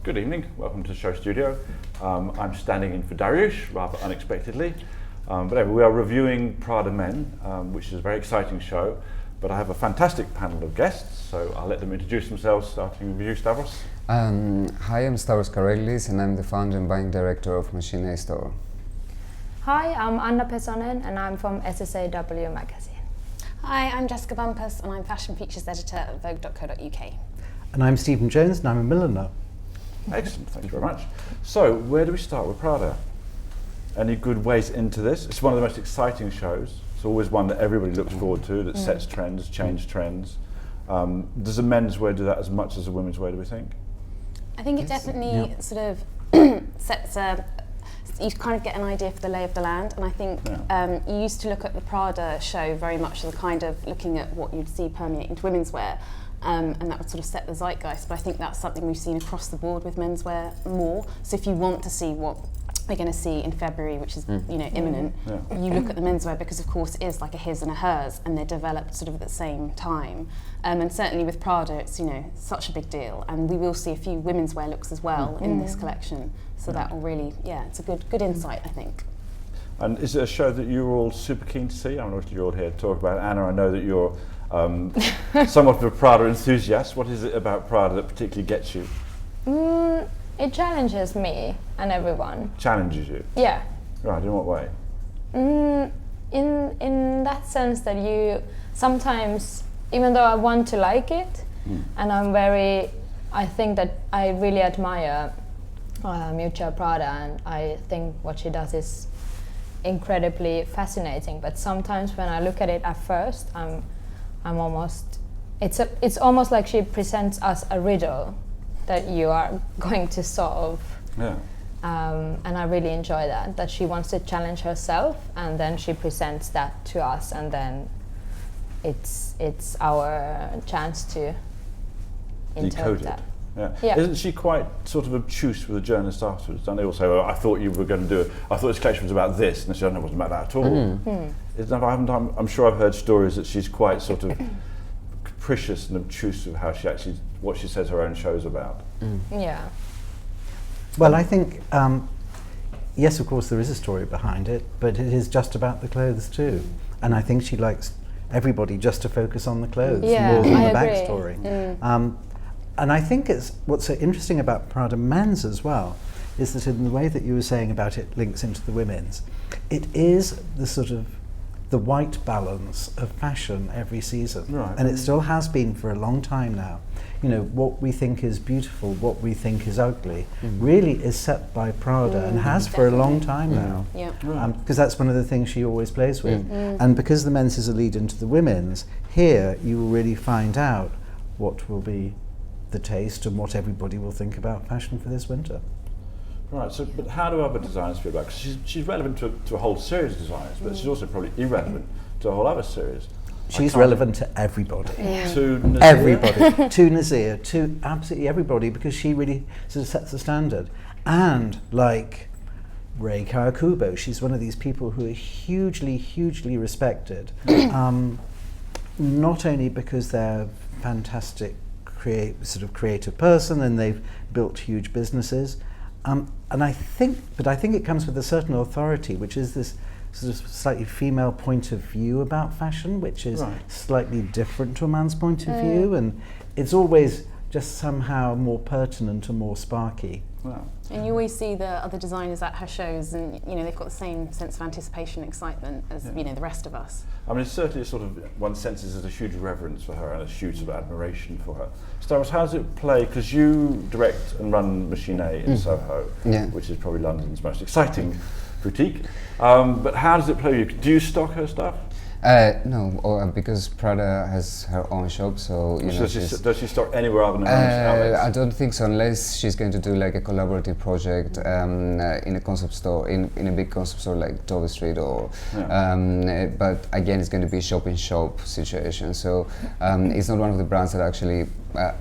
Good evening, welcome to the show studio. I'm standing in for Daryoush, rather unexpectedly. But anyway, we are reviewing Prada Men, which is a very exciting show. But I have a fantastic panel of guests, so I'll let them introduce themselves, starting with you, Stavros. Hi, I'm Stavros Karelis, and I'm the founder and buying director of Machine A Store. Hi, I'm Pesonen, and I'm from SSAW magazine. Hi, I'm Jessica Bumpus, and I'm fashion features editor at vogue.co.uk. And I'm Stephen Jones, and I'm a milliner. Excellent, thank you very much. So, where do we start with Prada? Any good ways into this? It's one of the most exciting shows. It's always one that everybody looks forward to, that sets trends, changes trends. Does the menswear do that as much as the women's wear, do we think? I think it definitely sort of sets you kind of get an idea for the lay of the land, and I think you used to look at the Prada show very much as a kind of looking at what you'd see permeate into women's wear, and that would sort of set the zeitgeist, but I think that's something we've seen across the board with menswear more. So if you want to see what we're going to see in February, which is imminent, you look at the menswear because of course it is like a his and a hers, and they're developed sort of at the same time. And certainly with Prada, it's such a big deal, and we will see a few women's wear looks as well in this collection. So that will really, it's a good insight, I think. And is it a show that you're all super keen to see? I know you're all here to talk about it. Anna, I know that you're somewhat of a Prada enthusiast. What is it about Prada that particularly gets you? It challenges me and everyone. Challenges you? Yeah. Right, in what way? In that sense that you sometimes, even though I want to like it, and I think that I really admire Miu Prada, and I think what she does is incredibly fascinating. But sometimes when I look at it at first, it's almost like she presents us a riddle that you are going to solve. Yeah. And I really enjoy that she wants to challenge herself, and then she presents that to us, and then it's our chance to interpret that. Yeah. Isn't she quite sort of obtuse with the journalists afterwards? Don't they all say, well, I thought you were going to do it, I thought this collection was about this, and she said, no, it wasn't about that at all. I'm sure I've heard stories that she's quite sort of capricious and obtuse of how what she says her own show's about. Yeah. Well, I think, yes, of course there is a story behind it, but it is just about the clothes too. And I think she likes everybody just to focus on the clothes more than the backstory. And I think what's so interesting about Prada Men's as well is that in the way that you were saying about it links into the women's, it is the sort of the white balance of fashion every season. Right. And it still has been for a long time now. What we think is beautiful, what we think is ugly, really is set by Prada and has for a long time now. Yeah. Because that's one of the things she always plays with. And because the men's is a lead into the women's, here you will really find out what will be the taste and what everybody will think about fashion for this winter. Right, so but how do other designers feel about it? Because she's relevant to a whole series of designers, but she's also probably irrelevant to a whole other series. She's relevant to everybody. To Nazir? Everybody. To Nazir, to absolutely everybody, because she really sort of sets the standard. And like Rei Kawakubo, she's one of these people who are hugely, hugely respected, not only because they're fantastic creative person and they've built huge businesses, and I think it comes with a certain authority, which is this sort of slightly female point of view about fashion, which is slightly different to a man's point of view, and it's always just somehow more pertinent and more sparky. Wow. And you always see the other designers at her shows, and they've got the same sense of anticipation and excitement as the rest of us. I mean, it's certainly sort of, one senses there's a huge reverence for her and a huge sort of admiration for her. Stavros, how does it play? Because you direct and run Machine A in Soho, which is probably London's most exciting boutique. But how does it play with you? Do you stock her stuff? No, because Prada has her own shop, so does she stock anywhere other than outlets? I don't think so, unless she's going to do like a collaborative project in a concept store, in a big concept store like Dover Street, or. But again, it's going to be shop-in-shop situation. So it's not one of the brands that actually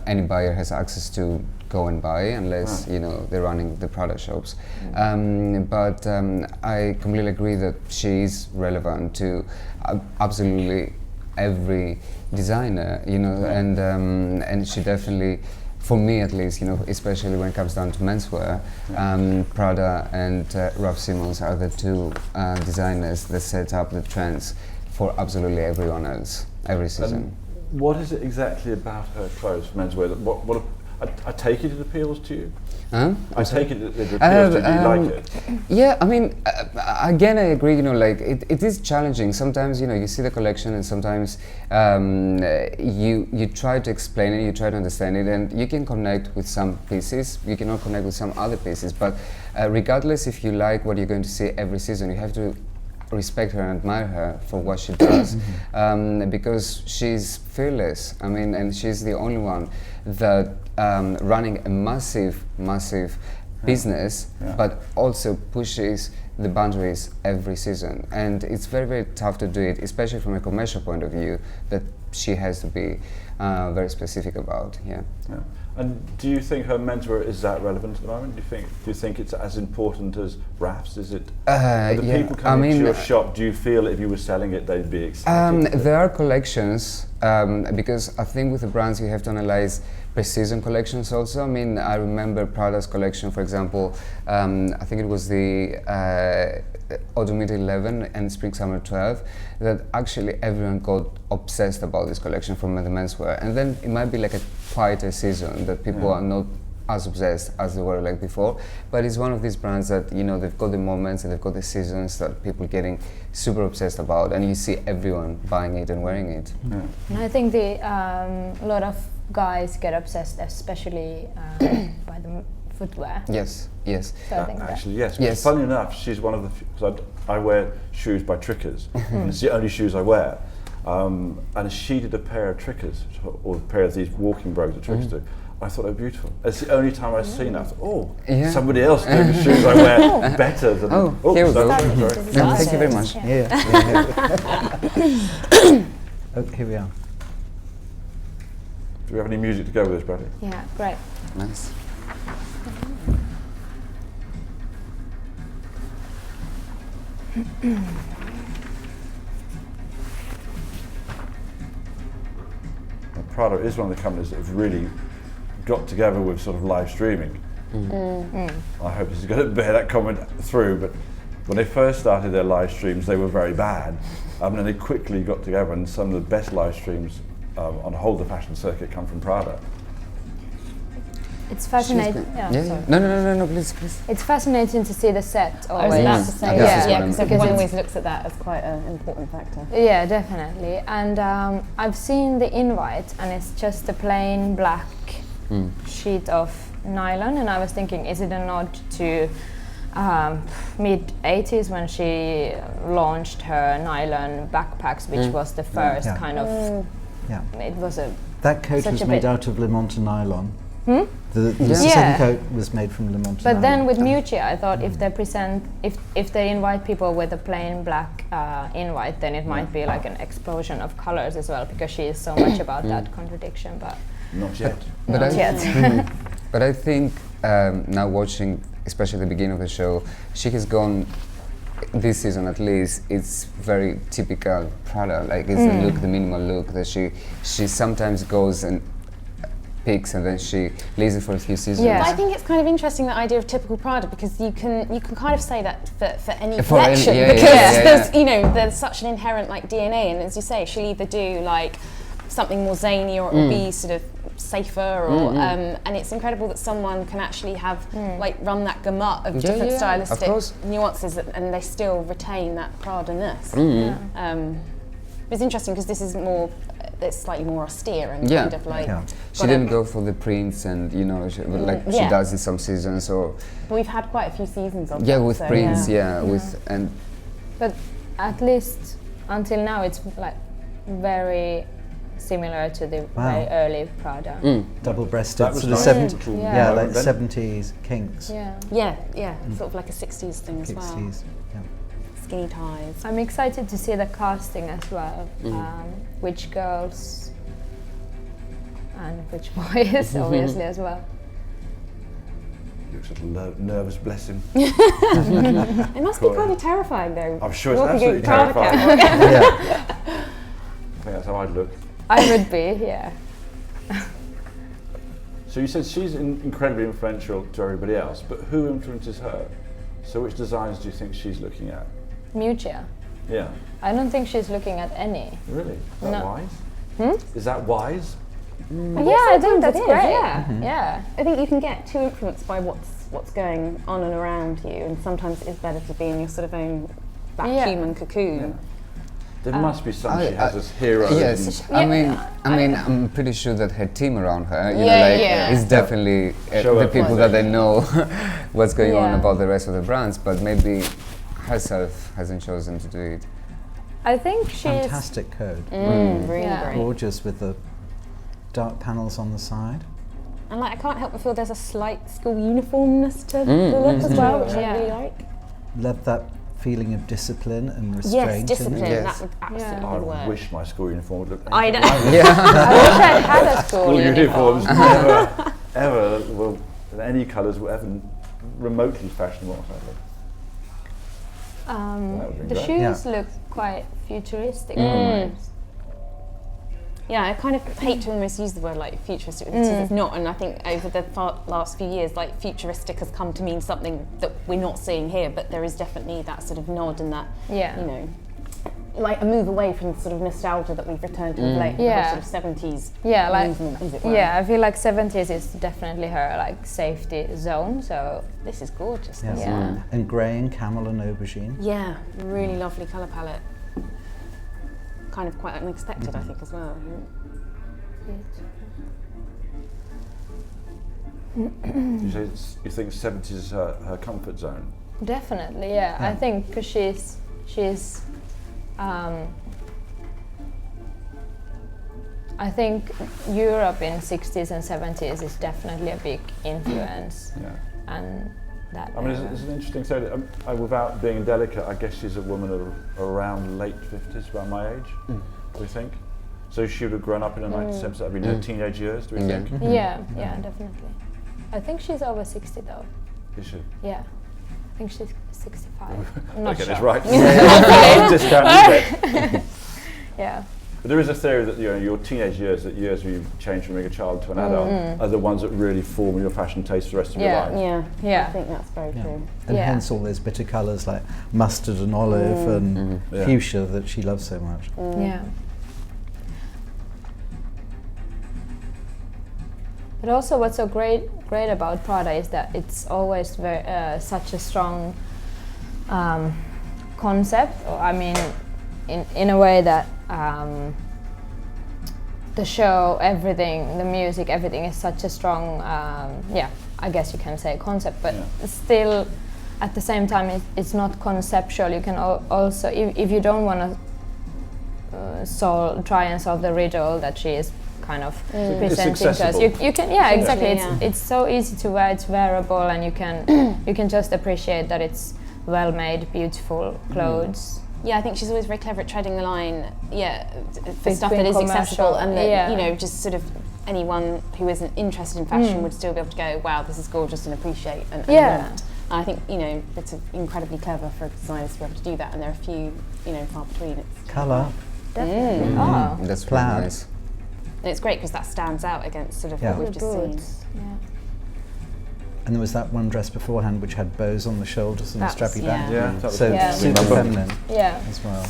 any buyer has access to go and buy, unless they're running the Prada shops. But I completely agree that she is relevant to absolutely every designer, and she definitely for me at least, you know, especially when it comes down to menswear, Prada and Ralph Simmons are the two designers that set up the trends for absolutely everyone else every season. What is it exactly about her clothes for menswear? I take it appeals to you? I take it appeals to you. Do you like it? Yeah, I mean, again, I agree, you know, like, it is challenging. Sometimes, you know, you see the collection and sometimes you try to explain it, you try to understand it, and you can connect with some pieces, you cannot connect with some other pieces, but regardless if you like what you're going to see every season, you have to respect her and admire her for what she does, because she's fearless. I mean, and she's the only one that running a massive business, but also pushes the boundaries every season. And it's very, very tough to do it, especially from a commercial point of view, that she has to be very specific about. Yeah. And do you think her menswear is that relevant at the moment? Do you think it's as important as Raf's? Is it? Are the people coming to your shop, do you feel if you were selling it, they'd be excited? There are collections, because I think with the brands you have to analyze per season collections also. I mean, I remember Prada's collection, for example, I think it was the Autumn Winter 11 and Spring Summer 12, that actually everyone got obsessed about this collection from the menswear. And then it might be like a quieter season that people are not as obsessed as they were like before, but it's one of these brands that, you know, they've got the moments and they've got the seasons that people getting super obsessed about, and you see everyone buying it and wearing it. And I think a lot of guys get obsessed, especially by the footwear. Yes. So I think actually, yes. Funny enough, she's one of the because I wear shoes by Trickers, and it's the only shoes I wear. And she did a pair of Trickers, or a pair of these walking brogues that Trickers do. I thought they were beautiful. It's the only time I've seen that. Somebody else doing the shoes I wear better than. Here we go. Thank you very much. Here we are. Do we have any music to go with this, Bradley? Yeah, great. Nice. Prada is one of the companies that have really got together with sort of live streaming. I hope this is going to bear that comment through, but when they first started their live streams, they were very bad. And then they quickly got together, and some of the best live streams on the whole of the fashion circuit come from Prada. It's fascinating. No, please. It's fascinating to see the set always. I was about to say, because everyone it's always looks at that as quite an important factor. Yeah, definitely. And I've seen the invite, and it's just a plain black sheet of nylon, and I was thinking, is it a nod to mid-80s when she launched her nylon backpacks, which was the first kind of. It was that coat was made out of Lemanta nylon. The second coat was made from Lemanta nylon. But then with Miu, I thought if they invite people with a plain black invite, then it might be like an explosion of colors as well, because she is so much about that contradiction. But not yet. Not yet. But I think now watching, especially the beginning of the show, she has gone. This season, at least, it's very typical Prada. Like it's the look, the minimal look that she sometimes goes and picks, and then she leaves it for a few seasons. I think it's kind of interesting, the idea of typical Prada, because you can kind of say that for any collection, because there's such an inherent like DNA, and as you say, she'll either do like something more zany, or it will be sort of safer, or and it's incredible that someone can actually have like run that gamut of different stylistic nuances, and they still retain that Prada-ness. It's interesting because this is more, it's slightly more austere and kind of like. She didn't go for the prints, and she does in some seasons, or. But we've had quite a few seasons of with prints, But at least until now, it's like very similar to the very early Prada. Double-breasted, sort of 70s, like 70s kinks. Sort of like a 60s thing as well. Skinny ties. I'm excited to see the casting as well. Which girls and which boys, obviously, as well. He looks a little nervous, bless him. It must be kind of terrifying, though. I'm sure it's absolutely terrifying. I think that's how I'd look. I would be, So you said she's incredibly influential to everybody else, but who influences her? So which designs do you think she's looking at? Miu. Yeah. I don't think she's looking at any. Really? Is that No. wise? Is that wise? I think that's it is, great. yeah. Yeah. I think you can get too influenced by what's going on and around you, and sometimes it's better to be in your sort of own vacuum and cocoon. Yeah. There must be some she has as heroes. Yes, I mean, I'm pretty sure that her team around her, is definitely the people that they know what's going on about the rest of the brands, but maybe herself hasn't chosen to do it. I think she's Fantastic code. Really Yeah. great. Gorgeous with the dark panels on the side. And like, I can't help but feel there's a slight school uniformness to the look as well, which I really like. Love that feeling of discipline and restraint. Yes, discipline. in it. That would absolutely I work. wish my school uniform would look I know. anything like Yeah. I wish I'd had a school School uniform. uniforms ever well, in any colours were ever remotely fashionable. That would be The great. shoes look quite futuristic almost. Yeah, I kind of hate to almost use the word like futuristic because it's not, and I think over the last few years, like futuristic has come to mean something that we're not seeing here, but there is definitely that sort of nod and that, Yeah. you know, like a move away from the sort of nostalgia that we've returned to of late, Yeah. the whole sort of 70s Yeah, like movement, as it were. yeah, I feel like 70s is definitely her like safety zone. So This is gorgeous. Yeah. Yeah. And grey and camel and aubergine. Yeah, really lovely colour palette. Kind of quite unexpected, I think, as well. You say you think 70s is her comfort zone? definitely, yeah. I think because she's I think Europe in 60s and 70s is definitely a big influence, Yeah. and that. I mean, it's an interesting story. Without being delicate, I guess she's a woman of around late 50s, about my age, do we think? So she would have grown up in the 1970s, that'd been her teenage years, do we think? Yeah, definitely. I think she's over 60 though. Is she? Yeah, I think she's 65. I'm not Okay, sure. that's right. I'll discount you. Yeah. But there is a theory that your teenage years, that years where you change from being a child to an adult, are the ones that really form your fashion taste for the rest of your life. Yeah, I think that's very true. And Yeah. hence all those bitter colours like mustard and olive and Yeah. fuchsia that she loves so much. Yeah. But also, what's so great about Prada is that it's always such a strong concept. Or, I mean, in a way that the show, everything, the music, everything is such a strong, I guess you can say concept. But still, at the same time, it's not conceptual. You can also, if you don't want to try and solve the riddle that she is kind of presenting to us. You can, exactly. It's so easy to wear. It's wearable, and you can just appreciate that it's well made, beautiful clothes. Yeah, I think she's always very clever at treading the line. Yeah, for Between stuff that is accessible commercial, and that you know, just sort of anyone who isn't interested in fashion would still be able to go, wow, this is gorgeous, and appreciate and want. And I think it's incredibly clever for designers to be able to do that, and there are a few far between. It's Colour. Definitely. Oh. That's Plaid. really nice. And it's great because that stands out against sort of what we've just seen. Yeah. And there was that one dress beforehand which had bows on the shoulders and a strappy band. Yeah. So Yeah. super feminine Yeah. as well.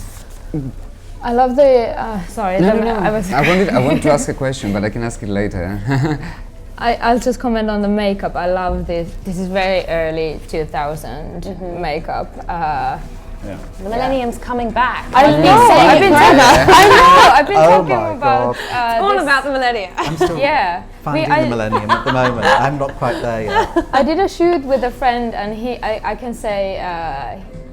I love the. Sorry. No, the- no. I wanted to ask a question, but I can ask it later. I'll just comment on the makeup. I love this. This is very early 2000 makeup. The millennium's coming back. I know. I've been talking my about. all about the millennium. I'm still finding the millennium at the moment. I'm not quite there yet. I did a shoot with a friend, and I can say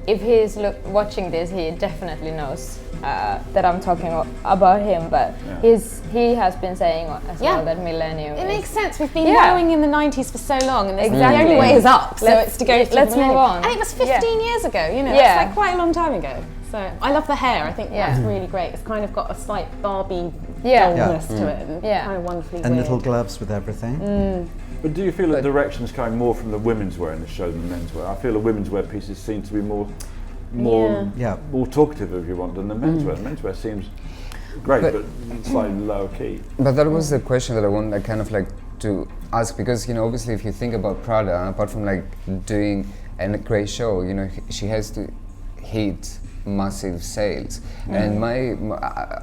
if he's watching this, he definitely knows that I'm talking about him. But he has been saying as well that millennium. It makes sense. We've been going in the 90s for so long, and Exactly. the only way is up. So it's to go. Let's move on. And it was 15 years ago. That's like quite a long time ago. So I love the hair. I think that's really great. It's kind of got a slight Barbie dullness to it, and kind of wonderfully And weird. little gloves with everything. But do you feel that direction is coming more from the women's wear in the show than the men's wear? I feel the women's wear pieces seem to be more talkative, if you want, than the men's wear. The men's wear seems great, but slightly lower key. But that was the question that I wanted, to ask, because obviously if you think about Prada, apart from like doing a great show, she has to hit massive sales. And my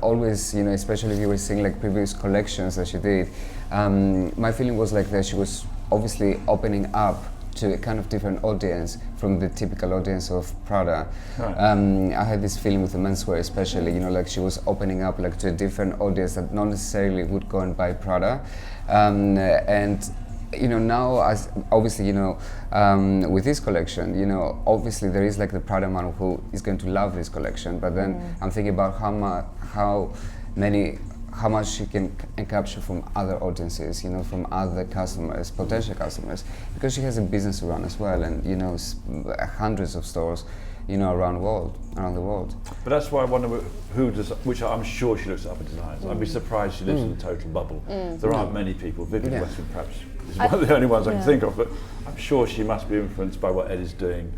always, especially if you were seeing like previous collections that she did, my feeling was like that she was obviously opening up to a kind of different audience from the typical audience of Prada. Right. I had this feeling with the menswear especially, like she was opening up like to a different audience that not necessarily would go and buy Prada. And now, as obviously, with this collection, obviously there is like the Prada man who is going to love this collection, but then I'm thinking about how much she can capture from other audiences, from other customers, potential customers, because she has a business to run as well, and hundreds of stores, around the world. But that's why I wonder which I'm sure she looks at other designers. I'd be surprised she lives in a total bubble. There aren't many people. Vivienne Westwood perhaps is one of the only ones I can think of, but I'm sure she must be influenced by what Ed is doing.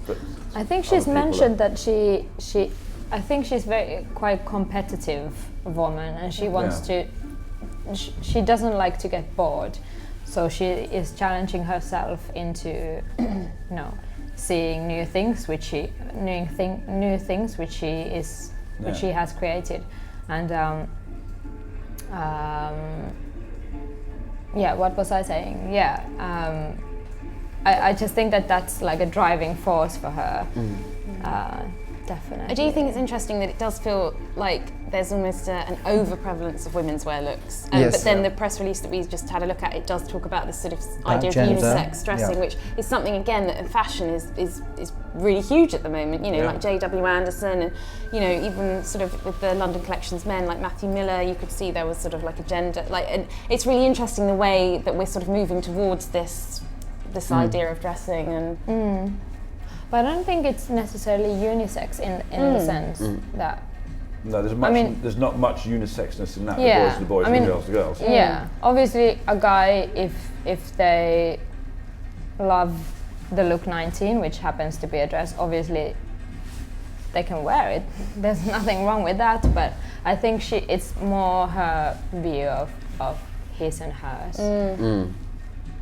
But I think she's mentioned that I think she's quite competitive woman, and she wants to. She doesn't like to get bored, so she is challenging herself into, seeing new things which she has created, and what was I saying? I just think that that's like a driving force for her. Definitely. I do think it's interesting that it does feel like there's almost an over-prevalence of women's wear looks. But then the press release that we just had a look at, it does talk about this sort of idea of unisex dressing, which is something, again, that in fashion is really huge at the moment. Like J.W. Anderson, and even sort of with the London Collections men, like Matthew Miller, you could see there was sort of like a gender, and it's really interesting the way that we're sort of moving towards this idea of dressing and. But I don't think it's necessarily unisex in the sense that. No, there's not much unisexness in that. The boys, and the girls, the girls. Yeah, obviously a guy, if they love the look 19, which happens to be a dress, obviously they can wear it. There's nothing wrong with that. But I think it's more her view of his and hers.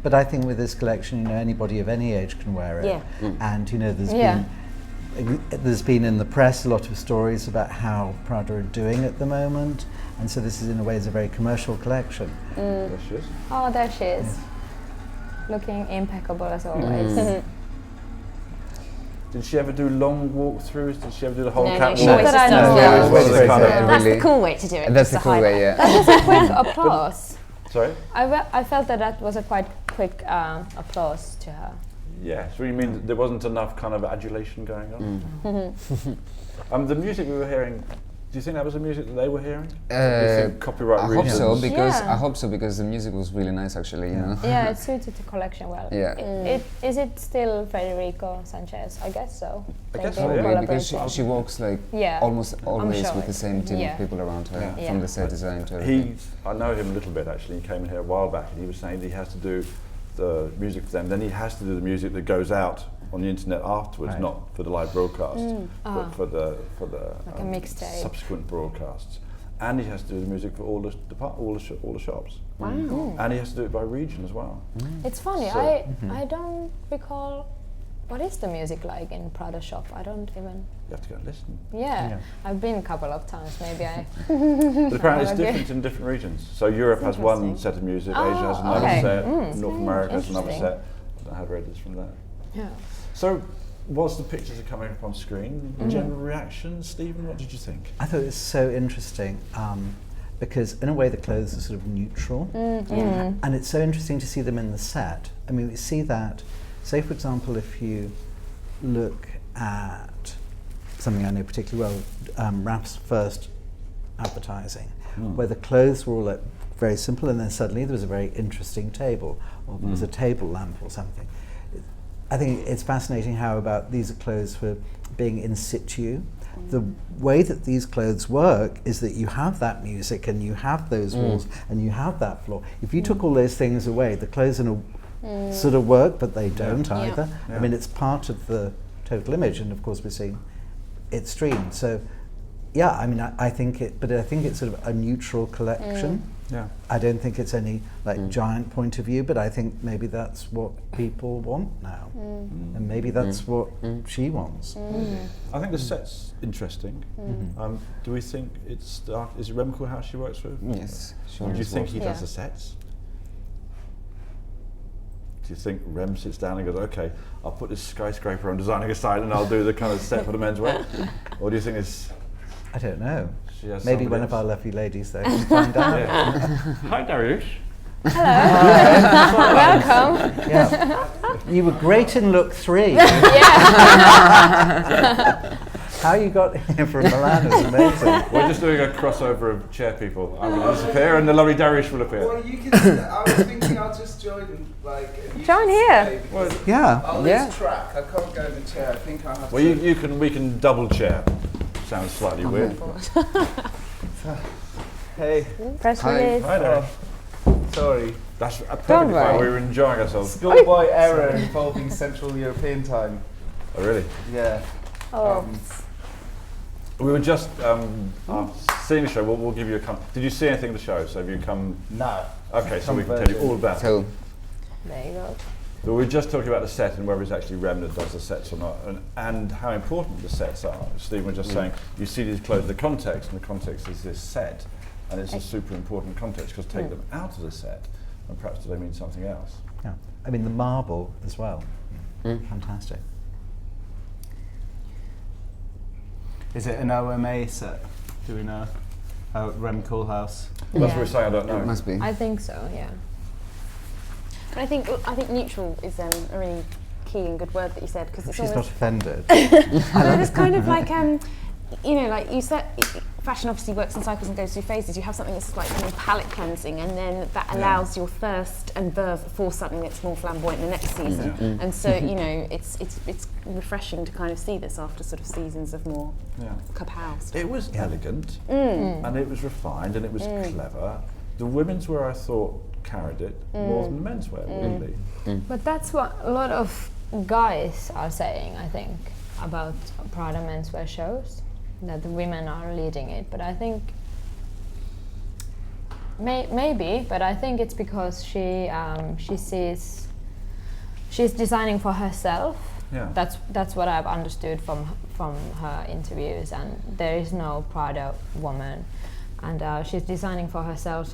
But I think with this collection, anybody of any age can wear it. And there's been in the press a lot of stories about how Prada are doing at the moment, and so this is in a way is a very commercial collection. There she is. Oh, there she is, looking impeccable as always. Did she ever do long walkthroughs? Did she ever do the whole catwalk? No, that's No. the cool way to do it. That's the cool way, That was a quick applause. Sorry? I felt that was a quite quick applause to her. Yeah, so you mean there wasn't enough kind of adulation going on? The music we were hearing, do you think that was the music that they were hearing? Do you think copyright I reasons? hope so because the music was really nice actually. Yeah, it suited the collection well. Yeah. Is it still Federico Sanchez? I guess so. I guess so, yeah. Because she works like almost always sure with the same team of people around her, from the set design to everything. I know him a little bit actually. He came in here a while back and he was saying that he has to do the music for them, then he has to do the music that goes out on the internet afterwards, not for the live broadcast, but for the like a mixtape. Subsequent broadcasts. And he has to do the music for all the shops. Wow. And he has to do it by region as well. It's funny. So, I don't recall. What is the music like in Prada shop? I don't even. You have to go and listen. Yeah. I've been a couple of times. Maybe I. But apparently it's different in different regions. So Europe has one set of music, Asia has another set, North America has another set. I don't have read this from that. Yeah. So, whilst the pictures are coming up on screen, general reaction, Stephen, what did you think? I thought it was so interesting because in a way the clothes are sort of neutral, and it's so interesting to see them in the set. I mean, we see that. Say, for example, if you look at something I know particularly well, Raf's first advertising, where the clothes were all like very simple, and then suddenly there was a very interesting table, or there was a table lamp or something. I think it's fascinating how about these are clothes for being in situ. The way that these clothes work is that you have that music and you have those walls and you have that floor. If you took all those things away, the clothes in a sort of work, but they don't either. I mean, it's part of the total image, and of course we're seeing it streamed. So, yeah, I mean, I think it's sort of a neutral collection. Yeah. I don't think it's any giant point of view, but I think maybe that's what people want now, and maybe that's what she wants. I think the set's interesting. Do we think it's is it Rem Koolhaas she works with? Yes. Sure. Do you think he does the sets? Do you think Rem sits down and goes, okay, I'll put this skyscraper I'm designing aside and I'll do the kind of set for the menswear? Or do you think it's... I don't know. Maybe one of our lovely ladies there can find out. Hi, Daryoush. Hello. Welcome. Yeah. You were great in look 3. How you got here from Milan is amazing. We're just doing a crossover of chair people. I'm going to disappear and the lovely Daryoush will appear. Well, you can. I was thinking I'll just join, like. Join here. Yeah. I'll lose track. I can't go in the chair. I think I have. Well, we can double chair. Sounds slightly weird. Hey. Press Hi. release. Hi there. Sorry. That's perfectly fine. We were enjoying ourselves. Schoolboy error involving Central European time. Oh, really? Yeah. Oh. We were just seeing the show. We'll give you a come. Did you see anything of the show? So have you come? No. Okay, so we can tell you all about it. So, There you go. But we're just talking about the set and whether it's actually Rem that does the sets or not, and how important the sets are. Stephen was just saying, you see these clothes, the context, and the context is this set, and it's a super important context, because take them out of the set, and perhaps do they mean something else? Yeah. I mean, the marble as well. Fantastic. Is it an OMA set? Do we know? Rem Koolhaas. Well, that's what we're saying. I don't know. it must be. I think so, yeah. But I think neutral is a really key and good word that you said, because it's She's not almost offended. but it's kind of like like you said, fashion obviously works in cycles and goes through phases. You have something that's like more palette cleansing, and then that allows your thirst and verve for something that's more flamboyant the next season. And so it's refreshing to kind of see this after sort of seasons of more kapow stuff. It was elegant, and it was refined, and it was clever. The women's wear, I thought, carried it more than the menswear, really. But that's what a lot of guys are saying, I think, about Prada menswear shows, that the women are leading it. But I think maybe, but I think it's because she sees she's designing for herself. Yeah. That's what I've understood from her interviews, and there is no Prada woman, and she's designing for herself,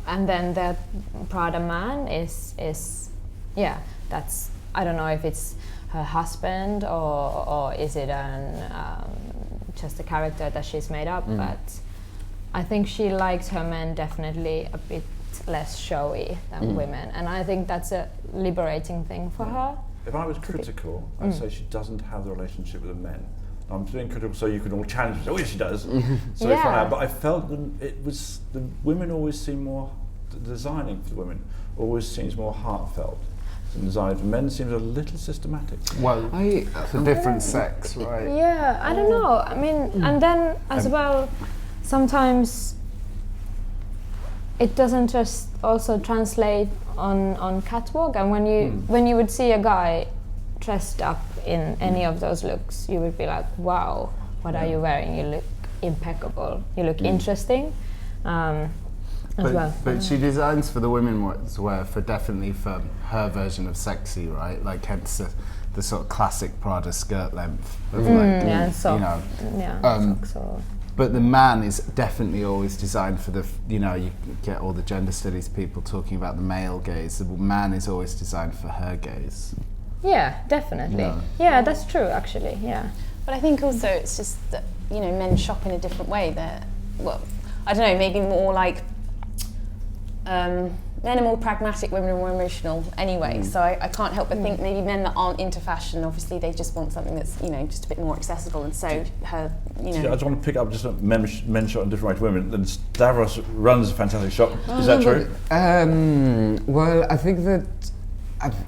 and then the Prada man is that's, I don't know if it's her husband or is it just a character that she's made up, but I think she likes her men definitely a bit less showy than women, and I think that's a liberating thing for her. If I was critical, I'd say she doesn't have the relationship with the men. I'm being critical so you can all challenge me. Oh, yes, she does. So Yeah. find out. But I felt the women always seem more, the designing for the women always seems more heartfelt. And design for men seems a little systematic. Well, it's a different sex, right? Yeah, I don't know. I mean, and then as well, sometimes it doesn't just also translate on catwalk. And when you would see a guy dressed up in any of those looks, you would be like, wow, what are you wearing? You look impeccable. You look interesting. As well. But she designs for the women's wear for her version of sexy, right? Like hence the sort of classic Prada skirt length. Of socks or. But the man is definitely always designed for you get all the gender studies people talking about the male gaze. The man is always designed for her gaze. Yeah, definitely. Yeah, that's true actually, yeah. But I think also it's just that, men shop in a different way. I don't know, maybe more like, men are more pragmatic, women are more emotional anyway, so I can't help but think maybe men that aren't into fashion, obviously they just want something that's, just a bit more accessible, and so her, I just want to pick up just a men shot in different way to women. And Stavros runs a fantastic shop. Is that true? Well, I think that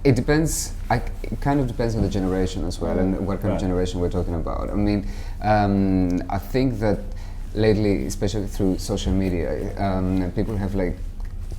it depends. It kind of depends on the generation as well, and what kind of generation we're talking about. I mean, I think that lately, especially through social media, people have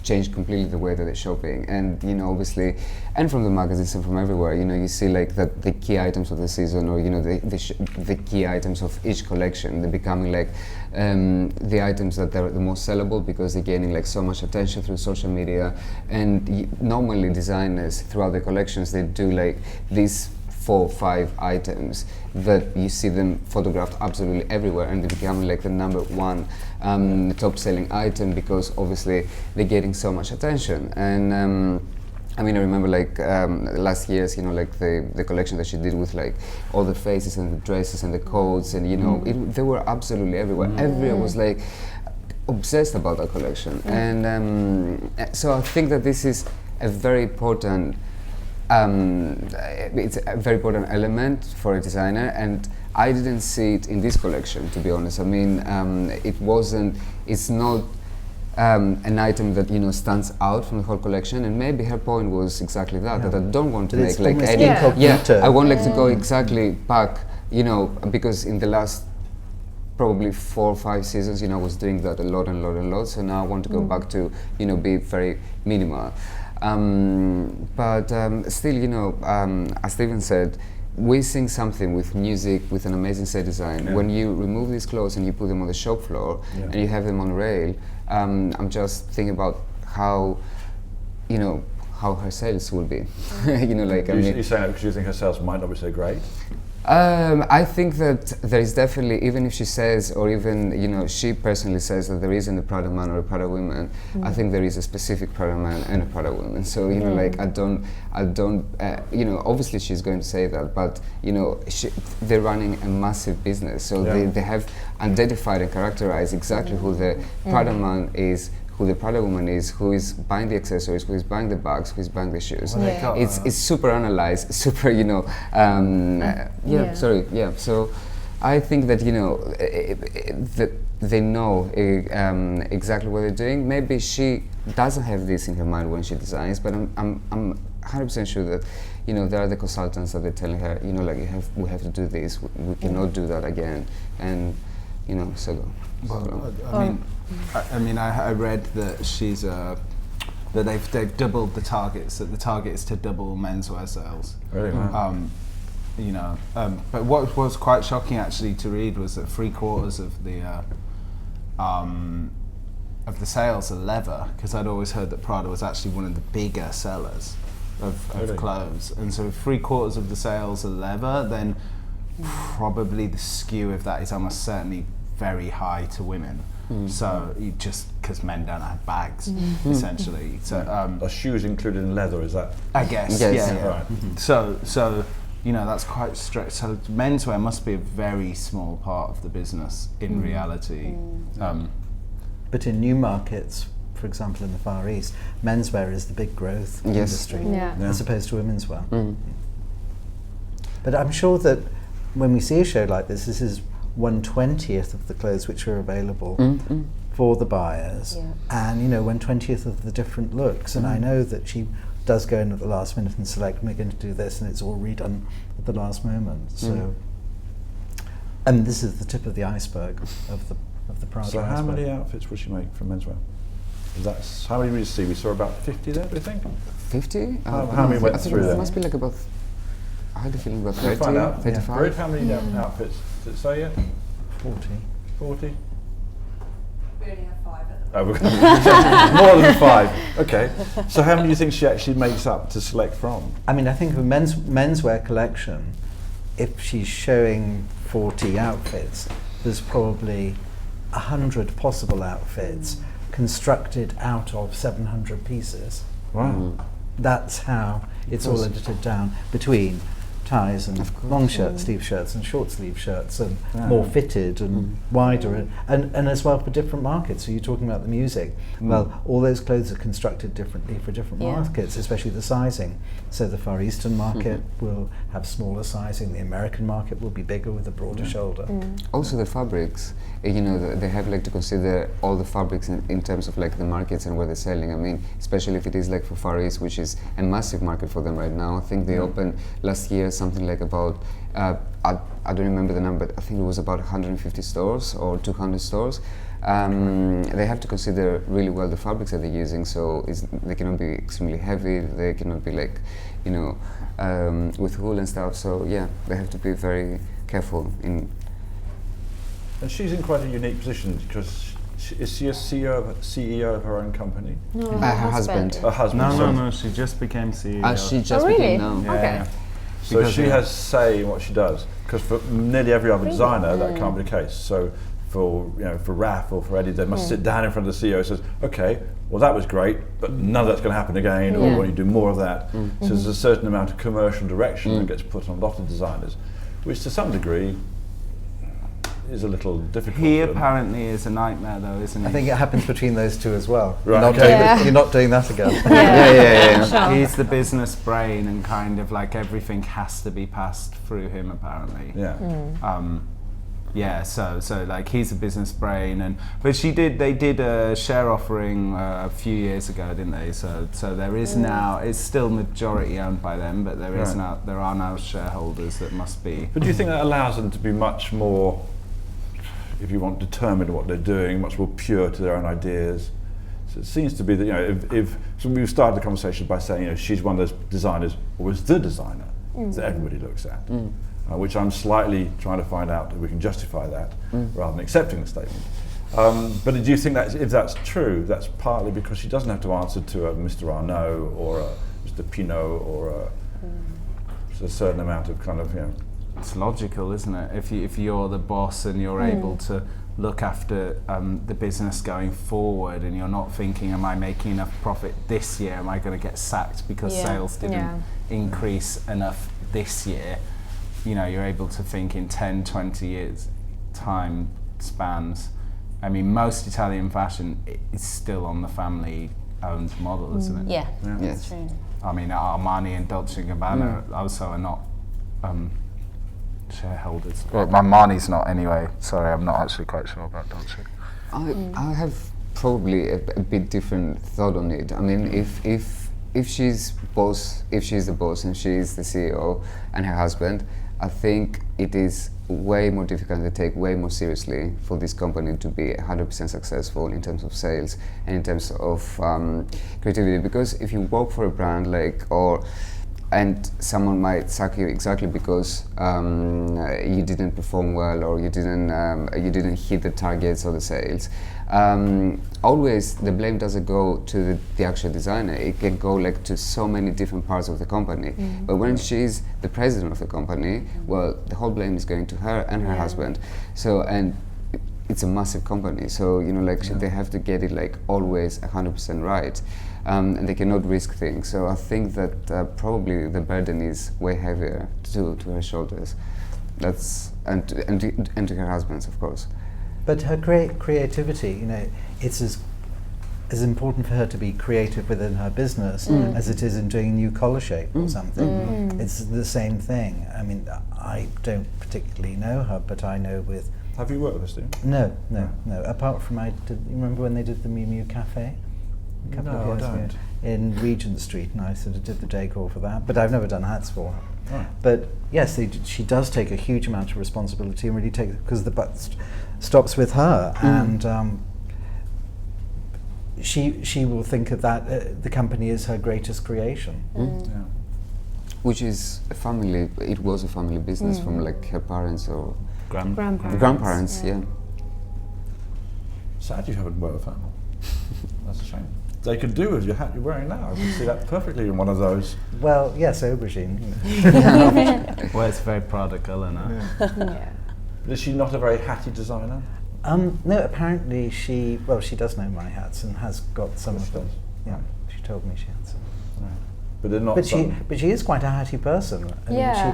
changed completely the way that they're shopping. And you know, obviously, and from the magazines and from everywhere, you know, you see like that the key items of the season, or you know, the key items of each collection, they're becoming like the items that are the most sellable because they're gaining like so much attention through social media. And normally designers throughout the collections, they do like these 4 or 5 items that you see them photographed absolutely everywhere, and they become like the number 1 top selling item because obviously they're getting so much attention. And I mean, I remember like last year's, you know, like the collection that she did with like all the faces and the dresses and the coats, and you know, they were absolutely everywhere. Everyone was like obsessed about that collection. And so I think that this is a very important it's a very important element for a designer, and I didn't see it in this collection, to be honest. I mean, it's not an item that, you know, stands out from the whole collection, and maybe her point was exactly that, that I don't want to make like any, I want like to go exactly back, you know, because in the last probably 4 or 5 seasons, you know, I was doing that a lot, so now I want to go back to, you know, be very minimal. But still, you know, as Stephen said, we're seeing something with music, with an amazing set design. When you remove these clothes and you put them on the shop floor and you have them on rail, I'm just thinking about how, you know, how her sales will be. You know, like, I mean, you're saying that because you think her sales might not be so great? I think that there is definitely, even if she says, or even, you know, she personally says that there isn't a Prada man or a Prada woman, I think there is a specific Prada man and a Prada woman. So, you know, like, I don't, you know, obviously she's going to say that, but, you know, they're running a massive business. So they have identified and characterized exactly who the Prada man is, who the Prada woman is, who is buying the accessories, who is buying the bags, who is buying the shoes. It's super analyzed, super, you know, So I think that, you know, that they know exactly what they're doing. Maybe she doesn't have this in her mind when she designs, but I'm 100% sure that, you know, there are the consultants that they're telling her, you know, like, we have to do this, we cannot do that again, and, you know, so. Well, I mean, I read that she's that they've doubled the targets. That the target is to double menswear sales. Really? Wow. You know, but what was quite shocking actually to read was that 3/4 of the sales are leather, because I'd always heard that Prada was actually one of the bigger sellers of clothes, and so if 3/4 of the sales are leather, then probably the skew of that is almost certainly very high to women. So you just because men don't have bags, essentially. So are shoes included in leather? Is that? I guess. Yes. Yeah. Right. So you know, that's quite strict. So menswear must be a very small part of the business in reality. But in new markets, for example, in the Far East, menswear is the big growth industry, as opposed to women's wear. But I'm sure that when we see a show like this is 1/20th of the clothes which are available for the buyers, and, you know, 1/20th of the different looks. And I know that she does go in at the last minute and select, we're going to do this, and it's all redone at the last moment. So, and this is the tip of the iceberg of the Prada. So how many outfits will she make from menswear? That's how many did we see? We saw about 50 there, do you think? 50? How many went through there? It must be like about, I had a feeling about 30, find out. 35. Ruth, how many outfits did it say yet? 40. 40? We only have 5 at the moment. More than 5. Okay. So how many do you think she actually makes up to select from? I mean, I think of a menswear collection, if she's showing 40 outfits, there's probably 100 possible outfits constructed out of 700 pieces. Wow. That's how it's all edited down between ties and long shirt sleeve shirts and short sleeve shirts, and more fitted and wider, and as well for different markets. So you're talking about the music. Well, all those clothes are constructed differently for different markets, especially the sizing. So the Far Eastern market will have smaller sizing, the American market will be bigger with a broader shoulder. Also the fabrics, you know, they have like to consider all the fabrics in terms of like the markets and where they're selling. I mean, especially if it is like for Far East, which is a massive market for them right now. I think they opened last year something like about, I don't remember the number, but I think it was about 150 stores or 200 stores. They have to consider really well the fabrics that they're using, so they cannot be extremely heavy, they cannot be like, you know, with wool and stuff, so yeah, they have to be very careful in. And she's in quite a unique position because is she a CEO of her own company? No, her husband. Her husband. No, she just became CEO. She just really? became now. Yeah, Okay. yeah. So Because she has say in what she does, because for nearly every other designer that can't be the case. So for Raf or for Eddie, they must sit down in front of the CEO and says, okay, well that was great, but none of that's going to happen again, or when you do more of that. So there's a certain amount of commercial direction that gets put on a lot of designers, which to some degree is a little difficult. He apparently is a nightmare though, isn't he? I think it happens between those two as well. Right, You're not doing that again. Yeah. Sure. He's the business brain, and kind of like everything has to be passed through him apparently. Yeah. So like he's a business brain, but they did a share offering a few years ago, didn't they? So there is now, it's still majority owned by them, but there are now shareholders that must be. But do you think that allows them to be much more, if you want, determined in what they're doing, much more pure to their own ideas? So it seems to be that, if so we started the conversation by saying, she's one of those designers, or was the designer that everybody looks at, which I'm slightly trying to find out if we can justify that rather than accepting the statement. But do you think that if that's true, that's partly because she doesn't have to answer to a Mr. Arnault or a Mr. Pinault or a certain amount of kind of, It's logical, isn't it? If you're the boss and you're able to look after the business going forward, and you're not thinking, am I making enough profit this year? Am I going to get sacked because sales didn't increase enough this year? You're able to think in 10, 20 years time spans. I mean, most Italian fashion is still on the family-owned model, isn't it? Yeah, Yes. that's true. I mean, Armani and Dolce & Gabbana also are not shareholders. Well, Armani's not anyway. Sorry, I'm not actually quite sure about Dolce. I have probably a bit different thought on it. I mean, if she's the boss and she's the CEO and her husband, I think it is way more difficult to take way more seriously for this company to be 100% successful in terms of sales and in terms of creativity. Because if you work for a brand and someone might sack you exactly because you didn't perform well, or you didn't hit the targets or the sales. Always the blame doesn't go to the actual designer. It can go to so many different parts of the company. But when she's the president of the company, well, the whole blame is going to her and her husband. So, and it's a massive company, so they have to get it always 100% right. And they cannot risk things. So I think that probably the burden is way heavier to her shoulders. And to her husband's, of course. But her creativity, it's as important for her to be creative within her business as it is in doing a new collar shape or something. It's the same thing. I mean, I don't particularly know her, but I know with... Have you worked with her, Steve? No. Apart from you remember when they did the Miu Miu Cafe? A couple of years ago in Regent Street, and I sort of did the decor for that, but I've never done hats for her. Right. But yes, she does take a huge amount of responsibility and really because the buck stops with her, and she will think of that the company is her greatest creation. Yeah. Which is it was a family business from her parents or Grandparents. yeah. Sad you haven't worked with her. That's a shame. They could do with your hat you're wearing now. I can see that perfectly in one of those. Well, yes, aubergine. Well, it's a very Prada colour now. Yeah. Is she not a very hatty designer? No, apparently she does know my hats and has got some of them. Yeah, she told me she had some. Right. But they're not. But she is quite a hatty person. I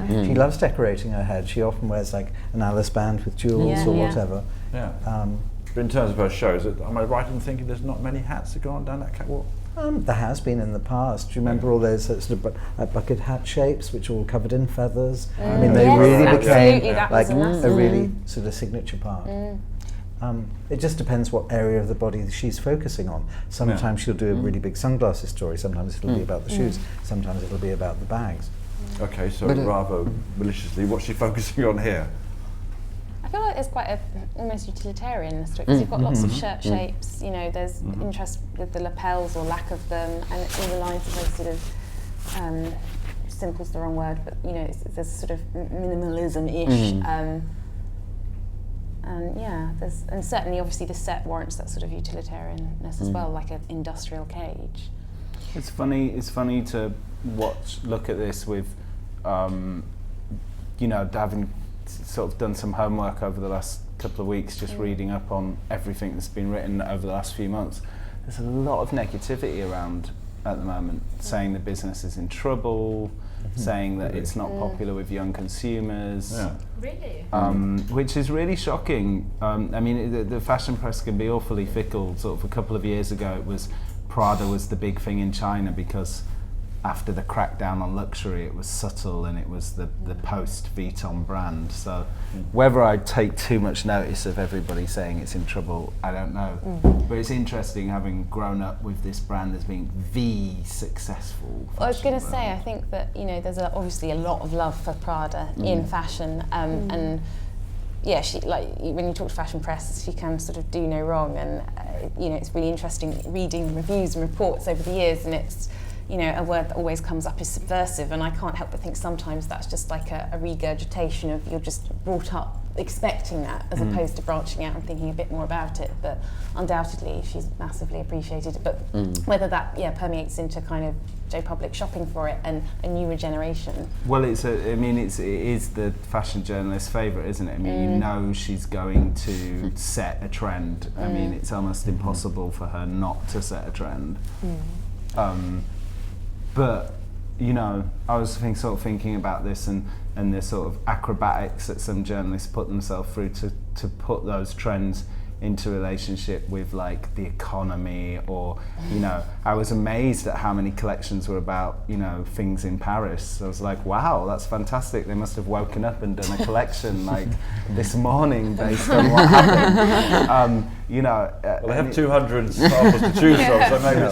mean, she loves decorating her head. She often wears an Alice band with jewels or whatever. Yeah. But in terms of her shows, am I right in thinking there's not many hats that go on down that catwalk? There has been in the past. Do you remember all those sort of bucket hat shapes, which are all covered in feathers? I mean, they really became a really sort of signature part. It just depends what area of the body she's focusing on. Sometimes she'll do a really big sunglasses story. Sometimes it'll be about the shoes. Sometimes it'll be about the bags. Okay, so But, rather maliciously, what's she focusing on here? I feel like there's quite a almost utilitarianness to it, because you've got lots of shirt shapes, you know, there's interest with the lapels or lack of them, and all the lines are very sort of, simple's the wrong word, but you know, there's sort of minimalism-ish. And yeah, and certainly obviously the set warrants that sort of utilitarianness as well, like an industrial cage. It's funny to look at this with, you know, having sort of done some homework over the last couple of weeks, just reading up on everything that's been written over the last few months. There's a lot of negativity around at the moment, saying the business is in trouble, saying that it's not popular with young consumers. Yeah. Really? Which is really shocking. I mean, the fashion press can be awfully fickle. Sort of a couple of years ago, it was Prada was the big thing in China because after the crackdown on luxury, it was subtle and it was the post Vuitton brand. So whether I take too much notice of everybody saying it's in trouble, I don't know. But it's interesting having grown up with this brand as being the successful fashion I was going to brand. say, I think that, you know, there's obviously a lot of love for Prada in fashion, and yeah, she, like, when you talk to fashion press, she can sort of do no wrong, and you know, it's really interesting reading reviews and reports over the years, and it's, you know, a word that always comes up is subversive, and I can't help but think sometimes that's just like a regurgitation of, you're just brought up expecting that, as opposed to branching out and thinking a bit more about it. But undoubtedly she's massively appreciated it, but whether that permeates into kind of Joe Public shopping for it and a newer generation. Well, it is the fashion journalist's favourite, isn't it? I mean, you know she's going to set a trend. I mean, it's almost impossible for her not to set a trend. But, you know, I was thinking about this and the sort of acrobatics that some journalists put themselves through to put those trends into relationship with, like, the economy, or, you know, I was amazed at how many collections were about, you know, things in Paris. I was like, wow, that's fantastic. They must have woken up and done a collection like this morning based on what happened. You know, well, they have 200 samples to choose from, so maybe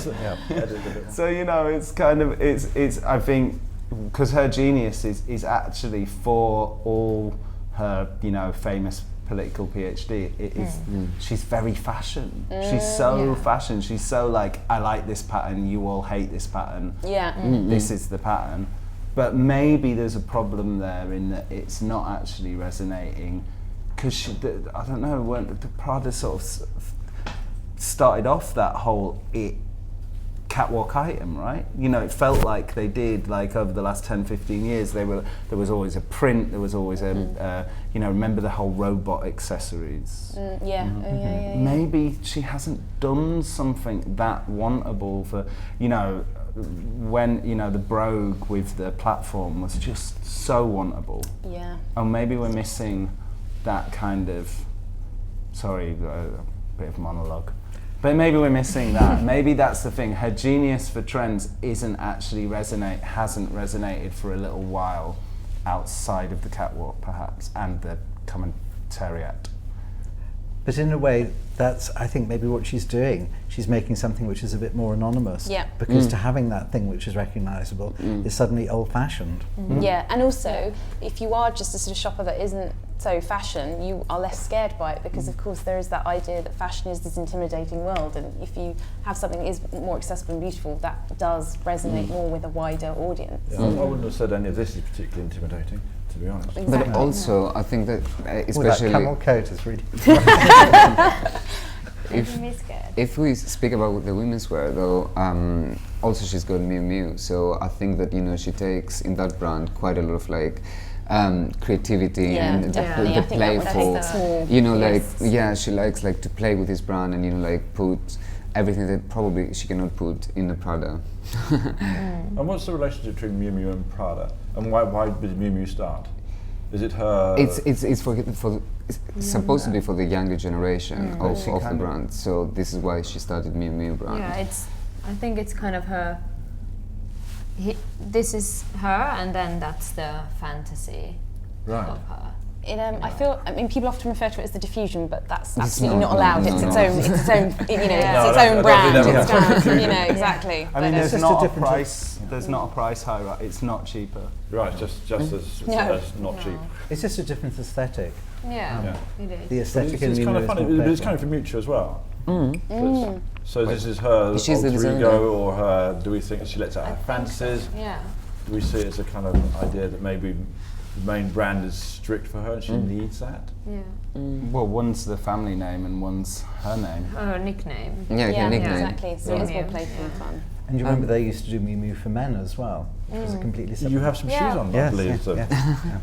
so, you know, it's kind of, it's I think, because her genius is actually, for all her, you know, famous political PhD, it is, she's very fashion. She's so fashion. She's so like, I like this pattern, you all hate this pattern. This is the pattern. But maybe there's a problem there in that it's not actually resonating, because I don't know, when the Prada sort of started off that whole catwalk item, right? You know, it felt like they did, like, over the last 10-15 years, there was always a print, there was always a you know, remember the whole robot accessories? Maybe she hasn't done something that wantable for, you know, when, you know, the brogue with the platform was just so wantable. Or maybe we're missing that kind of, sorry, a bit of monologue. But maybe we're missing that. Maybe that's the thing. Her genius for trends hasn't resonated for a little while outside of the catwalk, perhaps, and the commentariat. But in a way, that's, I think, maybe what she's doing. She's making something which is a bit more anonymous. Because to having that thing which is recognisable is suddenly old-fashioned. Yeah, and also, if you are just a sort of shopper that isn't so fashion, you are less scared by it, because of course there is that idea that fashion is this intimidating world, and if you have something that is more accessible and beautiful, that does resonate more with a wider audience. Yeah, I wouldn't have said any of this is particularly intimidating, to be honest. But also, I think that especially... that camel coat is really... If we speak about the women's wear, though, also she's got Miu Miu, so I think that, you know, she takes in that brand quite a lot of, like, creativity and the playful, you know, like, she likes, like, to play with this brand and, you know, like, put everything that probably she cannot put in the Prada. And what's the relationship between Miu Miu and Prada, and why did Miu Miu start? Is it her? It's supposed to be for the younger generation of the brand. So this is why she started Miu Miu brand. Yeah, I think it's kind of her. This is her, and then that's the fantasy of her. I feel. I mean, people often refer to it as the diffusion, but that's absolutely not allowed. It's its own. It's its own. It's its own brand. It stands. Exactly. I mean, there's not a price. There's not a price high. Right? It's not cheaper. Right, just as not cheap. It's just a different aesthetic. Yeah, it is. The aesthetic in It's Miu kind Miu of is funny, more but it's playful. kind of for Miuccia as well. So this is her She's the alter designer. ego, or her, do we think she lets out her fantasies? Yeah. Do we see it as a kind of idea that maybe the main brand is strict for her and she needs that? Yeah. Well, one's the family name and one's her name. Her nickname. Yeah, her nickname. Exactly. So it's more Miu. playful and fun. And you remember they used to do Miu Miu for men as well, which was a completely separate. You have some shoes on, I Yes, believe. So. yeah.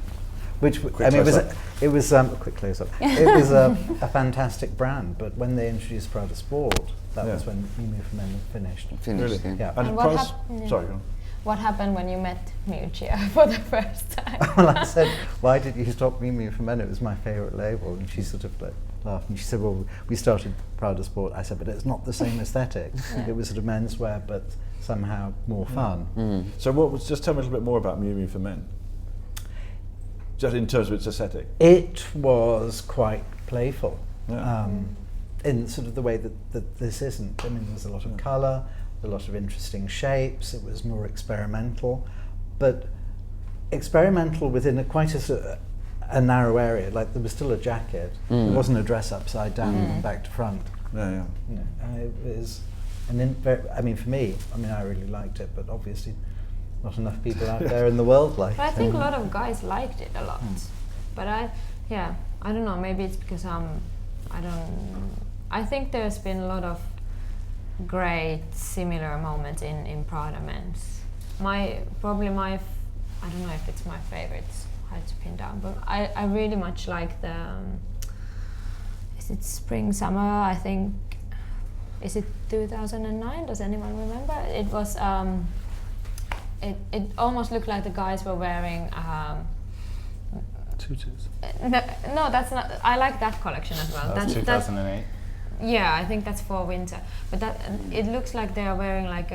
Which Quick I mean, close-up. it was a quick close up. It was a fantastic brand, but when they introduced Prada Sport, that was when Miu Miu for men finished. Finished. Really? Yeah. Yeah. And what price- hap- Sorry, go on. What happened when you met Miuccia for the first time? Well, I said, why did you stop Miu Miu for men? It was my favourite label. And she sort of like laughed and she said, well, we started Prada Sport. I said, but it's not the same aesthetic. It was sort of menswear, but somehow more fun. So just tell me a little bit more about Miu Miu for men. Just in terms of its aesthetic. It was quite playful Yeah. in sort of the way that this isn't. I mean, there's a lot of colour, a lot of interesting shapes. It was more experimental, but experimental within quite a narrow area. Like there was still a jacket. It wasn't a dress upside down from back to front. Yeah. You know, and it was, I mean, for me, I mean, I really liked it, but obviously not enough people out there in the world like But I it. think a lot of guys liked it a lot. But I don't know, maybe it's because I think there's been a lot of great similar moments in Prada men's. I don't know if it's my favorite, it's hard to pin down, but I really much like the, is it spring, summer, I think, is it 2009, does anyone remember? It was, it almost looked like the guys were wearing Tutus. no, that's not. I like that collection as well. That's 2008. Yeah, I think that's for winter. But that it looks like they are wearing like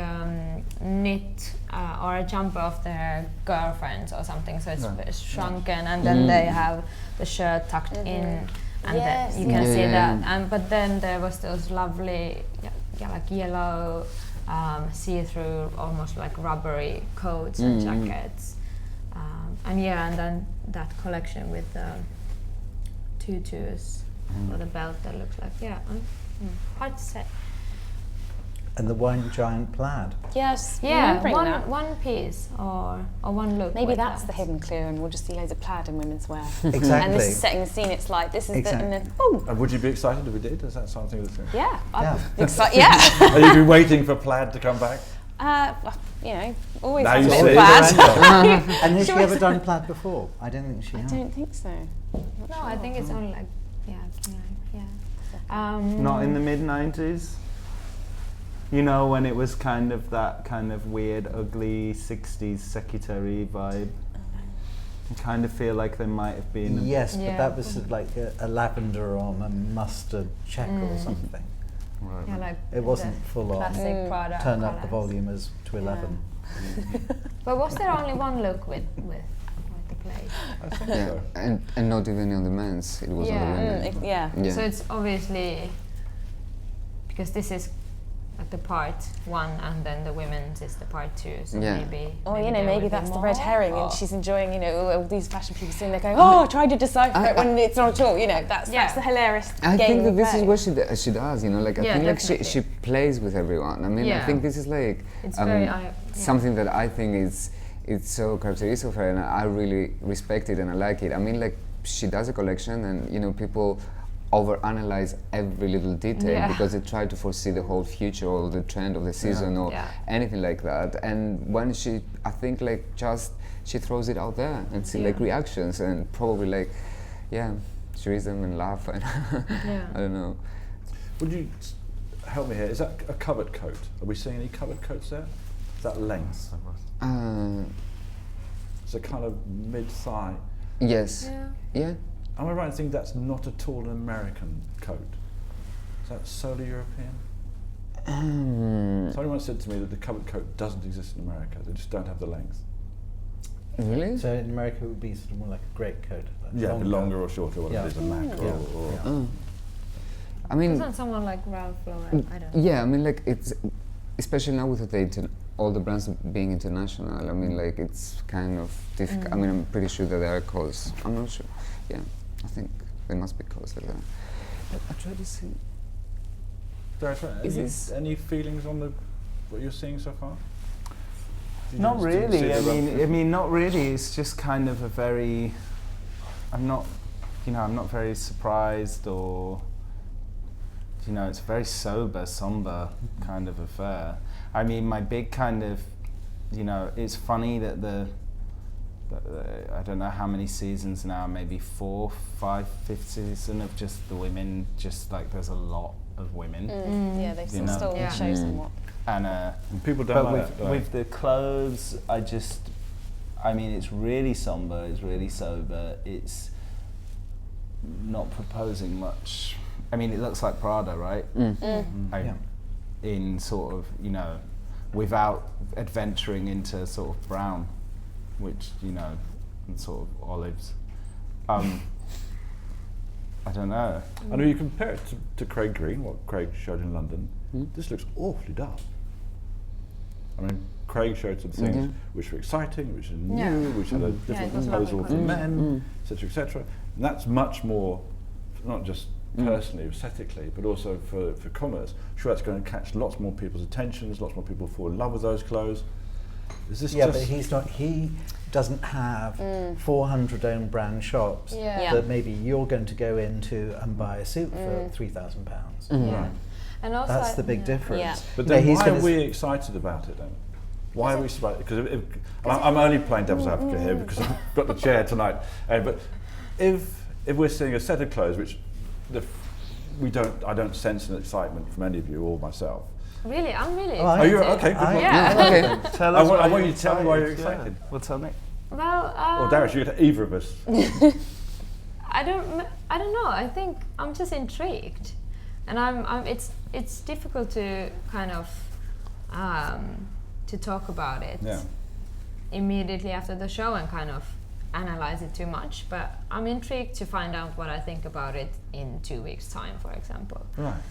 knit or a jumper of their girlfriends or something. So it's shrunken, and then they have the shirt tucked in, and then you can see that. But then there was those lovely, like yellow, see-through, almost like rubbery coats and jackets. And then that collection with the tutus or the belt that looks like, hard to say. And the one giant plaid. Yes, Yeah, that. one piece or one look. Maybe with that's that. the hidden clue, and we'll just see loads of plaid in women's wear. Exactly. And this is setting the scene. It's like this is Exactly. the. And then, oh, And would you be excited if we did? Is that something that's... yeah, Yeah. I'm excited. Yeah. Have you been waiting for plaid to come back? Always Now has you been see. plaid. And has she ever done plaid before? I don't think she I has. don't think so. No, I think it's only like Not in the mid-90s? You know, when it was kind of that kind of weird, ugly 60s secretary vibe. I kind of feel like there might have been... Yes, but Yeah. that was sort of like a lavender on a mustard check or something. Right. Yeah, like It wasn't the full on. classic Prada Turn up the colours. volume as to 11. But was there only one look with the plate? I think Yeah, so. and not even on the men's, it was on the women. Yeah. Yeah. So it's obviously because this is like the part 1 and then the women's is the part 2. So Yeah. maybe. Or there maybe would be that's the more, red herring, or- and she's enjoying, all these fashion people sitting there going, "Oh, try to decipher it," when it's not at all. That's the hilarious I game think that we this play. is what she does, like I Yeah, think like definitely. she plays with everyone. I mean, I Yeah. think this is like It's very something that I think it's so characteristic of her, and I really respect it and I like it. I mean, like she does a collection, and people overanalyze every little detail because they try to foresee the whole future or the trend of the season or anything like that. And when I think like just she throws it out there and see like reactions and probably like, she reads them and laugh and I don't know. Would you help me here? Is that a covered coat? Are we seeing any covered coats there? Is that length? It's a kind of mid-thigh. Yes. Yeah. Am I right in thinking that's not at all an American coat? Is that solely European? Somebody once said to me that the covered coat doesn't exist in America. They just don't have the length. Really? So in America it would be sort of more like a greatcoat. Yeah, longer or shorter, whether Yeah. it is a Mac or I mean, Isn't someone like Ralph Lauren? I don't know. yeah, I mean, like it's, especially now with all the brands being international. I mean, like it's kind of difficult. I mean, I'm pretty sure that there are codes. I'm not sure. Yeah, I think there must be codes like that. But I try to see. Daryoush, any feelings on what you're seeing so far? Not really. I I mean, not really. It's just kind of a very. I'm not very surprised or. It's a very sober, somber kind of affair. I mean, my big kind of, it's funny that I don't know how many seasons now, maybe 4, 5, 5th season of just the women, just like there's a lot of women. Yeah, they've sort of stolen the show somewhat. And people don't but like that. with the clothes, I mean, it's really somber, it's really sober, it's not proposing much. I mean, it looks like Prada, right? In sort of, without adventuring into sort of brown, which, and sort of olives. I don't know. I know you compare it to Craig Green, what Craig showed in London. This looks awfully dark. I mean, Craig showed some things which were exciting, which are new, which had a different proposal for men, etc., etc. And that's much more, not just personally, aesthetically, but also for commerce. Sure, that's going to catch lots more people's attentions, lots more people fall in love with those clothes. Is this but he doesn't have 400 own brand shops that maybe you're going to go into and buy a suit for £3,000. Right. And also That's the big difference. Yeah. But then why are we excited about it then? Why are we excited? Because I'm only playing devil's advocate here because I've got the chair tonight. But if we're seeing a set of clothes which I don't sense an excitement from any of you or myself. Really, I'm really Oh, excited. Are you okay? Good one. Yeah. Tell us I want you to tell me why you're excited. Well, tell me. Well, Or Daryoush, you get either of us. I don't know. I think I'm just intrigued, and it's difficult to kind of to talk about it immediately after the show and kind of analyze it too much. But I'm intrigued to find out what I think about it in 2 weeks' time, for example. Right.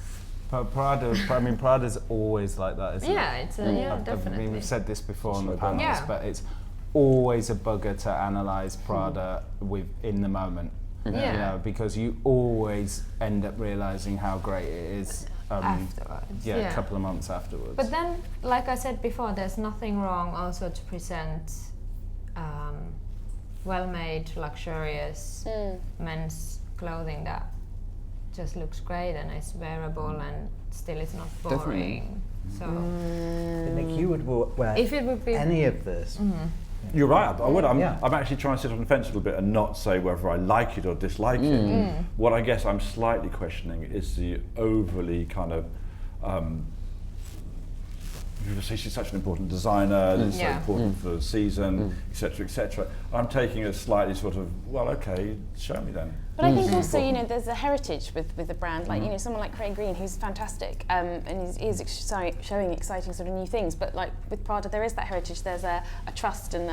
But Prada's always like that, isn't it? Yeah, it's definitely. I mean, we've said this before on the So panels, Yeah. but it's always a bugger to analyse Prada in the moment. Yeah. Because you always end up realising how great it is afterwards. a couple of months afterwards. But then, like I said before, there's nothing wrong also to present well-made, luxurious men's clothing that just looks great and is wearable and still is not boring. So Nick, you would wear if it would be any of this. You're right, I would. I'm Yeah. actually trying to sit on the fence a little bit and not say whether I like it or dislike it. What I guess I'm slightly questioning is the overly kind of, you say she's such an important designer, it's so important for the season, etc., etc. I'm taking a slightly sort of, well, okay, show me then. But I think also, there's a heritage with a brand, like, someone like Craig Green, who's fantastic, and is showing exciting sort of new things. But like with Prada, there is that heritage. There's a trust and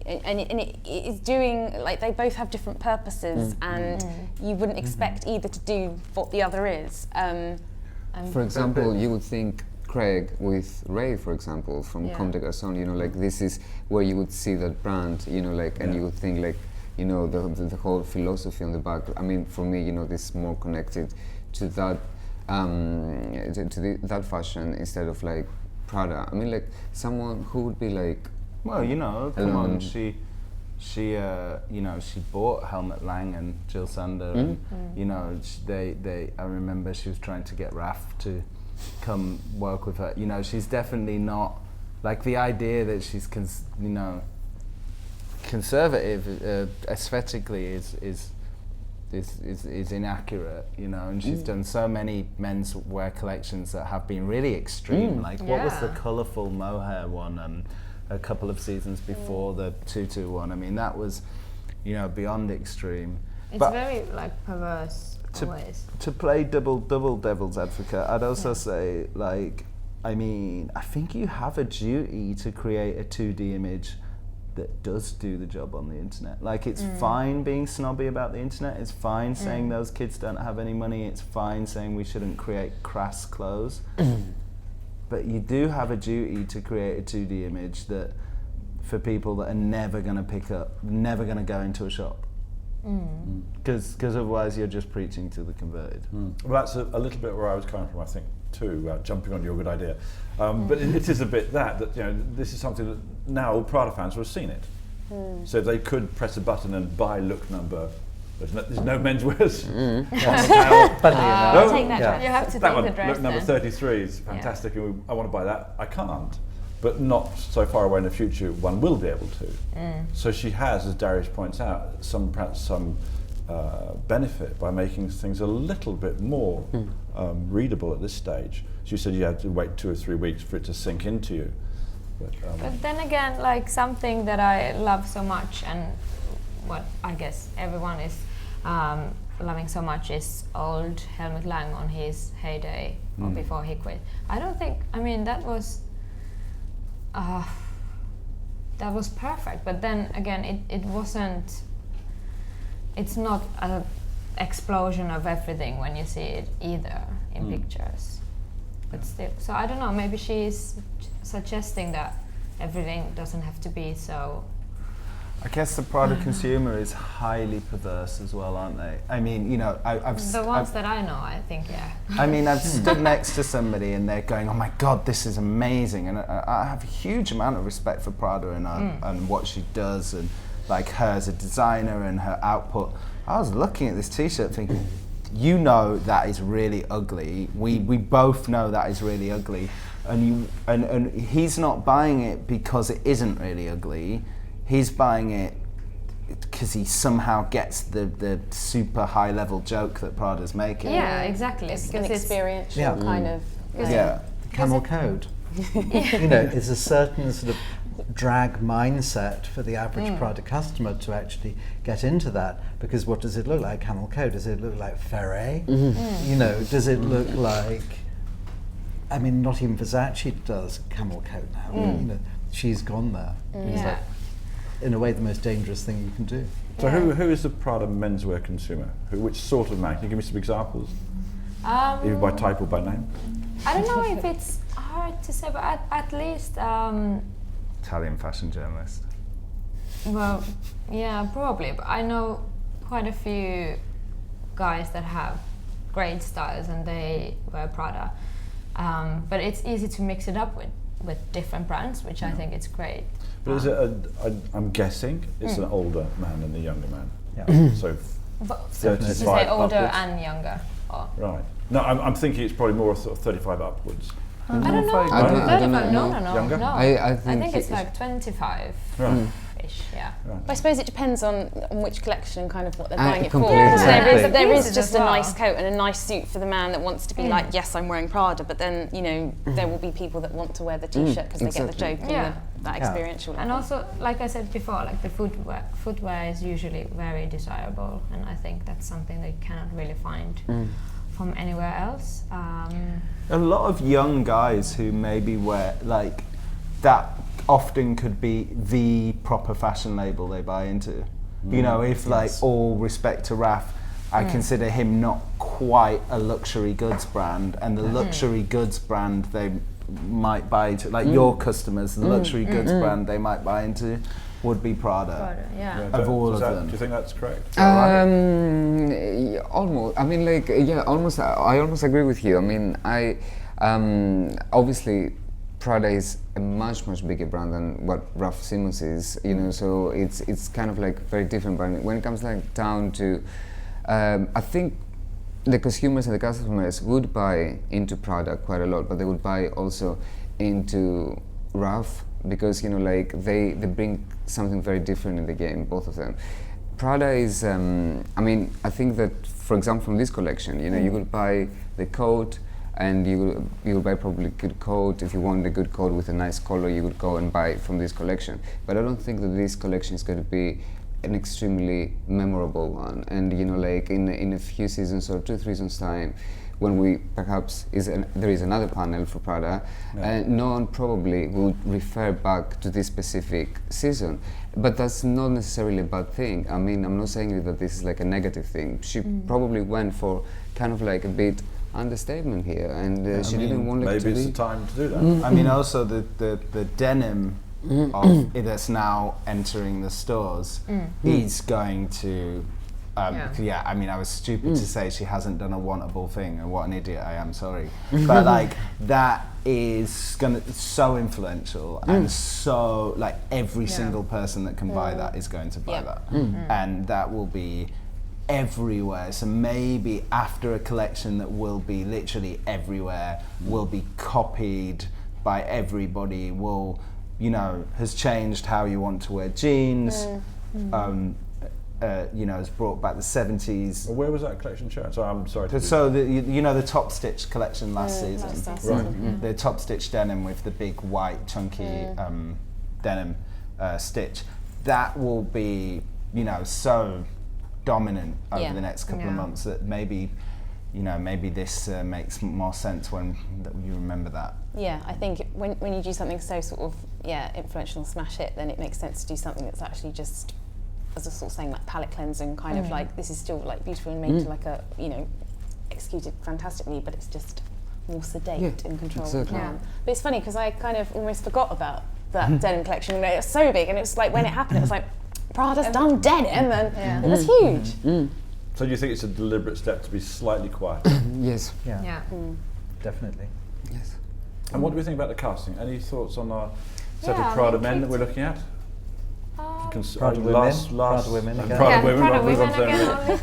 it is doing, like, they both have different purposes, and you wouldn't expect either to do what the other is. For example, you would think Craig with Ray, for example, from Comme des Garçons, like this is where you would see that brand, and you would think like, the whole philosophy on the back. I mean, for me, this is more connected to that, that fashion instead of like Prada. I mean, like someone who would be like, well, come on, she bought Helmut Lang and Jill Sander, and I remember she was trying to get Raf to come work with her. She's definitely not like the idea that she's conservative aesthetically is inaccurate, and she's done so many menswear collections that have been really extreme. Like what was the colourful mohair one a couple of seasons before, the tutu one? I mean, that was beyond extreme. It's but very like perverse always. To play double devil's advocate, I'd also say, like, I mean, I think you have a duty to create a 2D image that does do the job on the internet. Like, it's fine being snobby about the internet, it's fine saying those kids don't have any money, it's fine saying we shouldn't create crass clothes, but you do have a duty to create a 2D image that, for people that are never going to pick up, never going to go into a shop. Because otherwise you're just preaching to the converted. Well, that's a little bit where I was coming from, I think, too, jumping on your good idea. But it is a bit that, you know, this is something that now all Prada fans will have seen it. So if they could press a button and buy look number, there's no menswears on the panel. I'll take that dress. You have to that take one, the dress look number then. 33 is fantastic, and I want to buy that. I can't. But not so far away in the future, one will be able to. So she has, as Daryoush points out, perhaps some benefit by making things a little bit more readable at this stage. She said you had to wait 2 or 3 weeks for it to sink into you. But then again, like something that I love so much, and what I guess everyone is loving so much, is old Helmut Lang on his heyday or before he quit. I don't think, I mean, that was perfect, but then again it wasn't, it's not an explosion of everything when you see it either in pictures, but still. So I don't know, maybe she's suggesting that everything doesn't have to be so. I guess the Prada consumer is highly perverse as well, aren't they? I mean, you know, I've that I know, I think, yeah. I mean, I've stood next to somebody and they're going, "Oh my God, this is amazing!" And I have a huge amount of respect for Prada and what she does, and like her as a designer and her output. I was looking at this T-shirt thinking, you know, that is really ugly. We both know that is really ugly, and he's not buying it because it isn't really ugly. He's buying it because he somehow gets the super high level joke that Prada's making. Yeah, exactly. It's an experiential kind of. Camel code. You know, it's a certain sort of drag mindset for the average Prada customer to actually get into that, because what does it look like? Camel code. Does it look like Ferret? You know, does it look like? I mean, not even Versace does camel coat now. You know, she's gone there. It's like, in a way, the most dangerous thing you can do. So who is the Prada menswear consumer? Which sort of man? Can you give me some examples? Either by type or by name? I don't know if it's hard to say, but at least. Italian fashion journalist. Well, yeah, probably. But I know quite a few guys that have great styles and they wear Prada. But it's easy to mix it up with different brands, which I think is great. But is it I'm guessing it's an older man than a younger man. Yeah. So 35 you say older upwards. and younger. Or? Right. No, I'm thinking it's probably more sort of 35 upwards. I don't know. I don't know. No. Younger? No. I think it's like 25-ish, yeah. But I suppose it depends on which collection, kind of what they're buying it for. completely. Because there is Pieces just as a well. nice coat and a nice suit for the man that wants to be like, yes, I'm wearing Prada, but then, you know, there will be people that want to wear the T-shirt because they get the joke and that experiential And level. also, like I said before, like the footwear is usually very desirable, and I think that's something that you cannot really find from anywhere else. A lot of young guys who maybe wear, like, that often could be the proper fashion label they buy into. You know, if like, all respect to Raf, I consider him not quite a luxury goods brand, and the luxury goods brand they might buy into, like your customers, the luxury goods brand they might buy into would be Prada. Of all of them. Do you think that's correct? Almost. I mean, like, almost. I almost agree with you. I mean, obviously, Prada is a much bigger brand than what Raf Simons is. You know, so it's kind of like very different. But when it comes like down to, I think the consumers and the customers would buy into Prada quite a lot, but they would buy also into Raf, because, you know, like they bring something very different in the game, both of them. Prada is, I mean, I think that, for example, from this collection, you know, you will buy the coat, and you will buy probably a good coat. If you want a good coat with a nice color, you would go and buy from this collection. But I don't think that this collection is going to be an extremely memorable one. And, you know, like in a few seasons or 2-3 seasons time, when we perhaps there is another panel for Prada, no one probably would refer back to this specific season. But that's not necessarily a bad thing. I mean, I'm not saying that this is like a negative thing. She probably went for kind of like a bit understatement here, and she didn't want it to be. Maybe it's the time to do that. I mean, also the denim of that's now entering the stores is going to. I mean, I was stupid to say she hasn't done a wantable thing, and what an idiot I am. Sorry, but like that is so influential, and so like every single person that can buy that is going to buy that, and that will be everywhere. So maybe after a collection that will be literally everywhere, will be copied by everybody, will, you know, has changed how you want to wear jeans. You know, has brought back the 70s. Well, where was that collection shown? So I'm sorry. So you know the top stitch collection last season, right? The top stitch denim with the big white chunky denim stitch. That will be, you know, so dominant over the next couple of months that maybe, you know, maybe this makes more sense when you remember that. Yeah, I think when you do something so sort of influential and smash hit, then it makes sense to do something that's actually just, as a sort of saying, like palette cleansing, kind of like this is still like beautiful and made to like a, you know, executed fantastically, but it's just more sedate and controlled. Exactly. But it's funny because I kind of almost forgot about that denim collection. It was so big, and it was like when it happened, it was like Prada's done denim, and it was huge. So do you think it's a deliberate step to be slightly quieter? Yes. Yeah. Definitely. Yes. And what do we think about the casting? Any thoughts on our set Yeah, of Prada I men mean, that we're looking at? Prada women. Prada women again. Prada women, Prada right, move on women to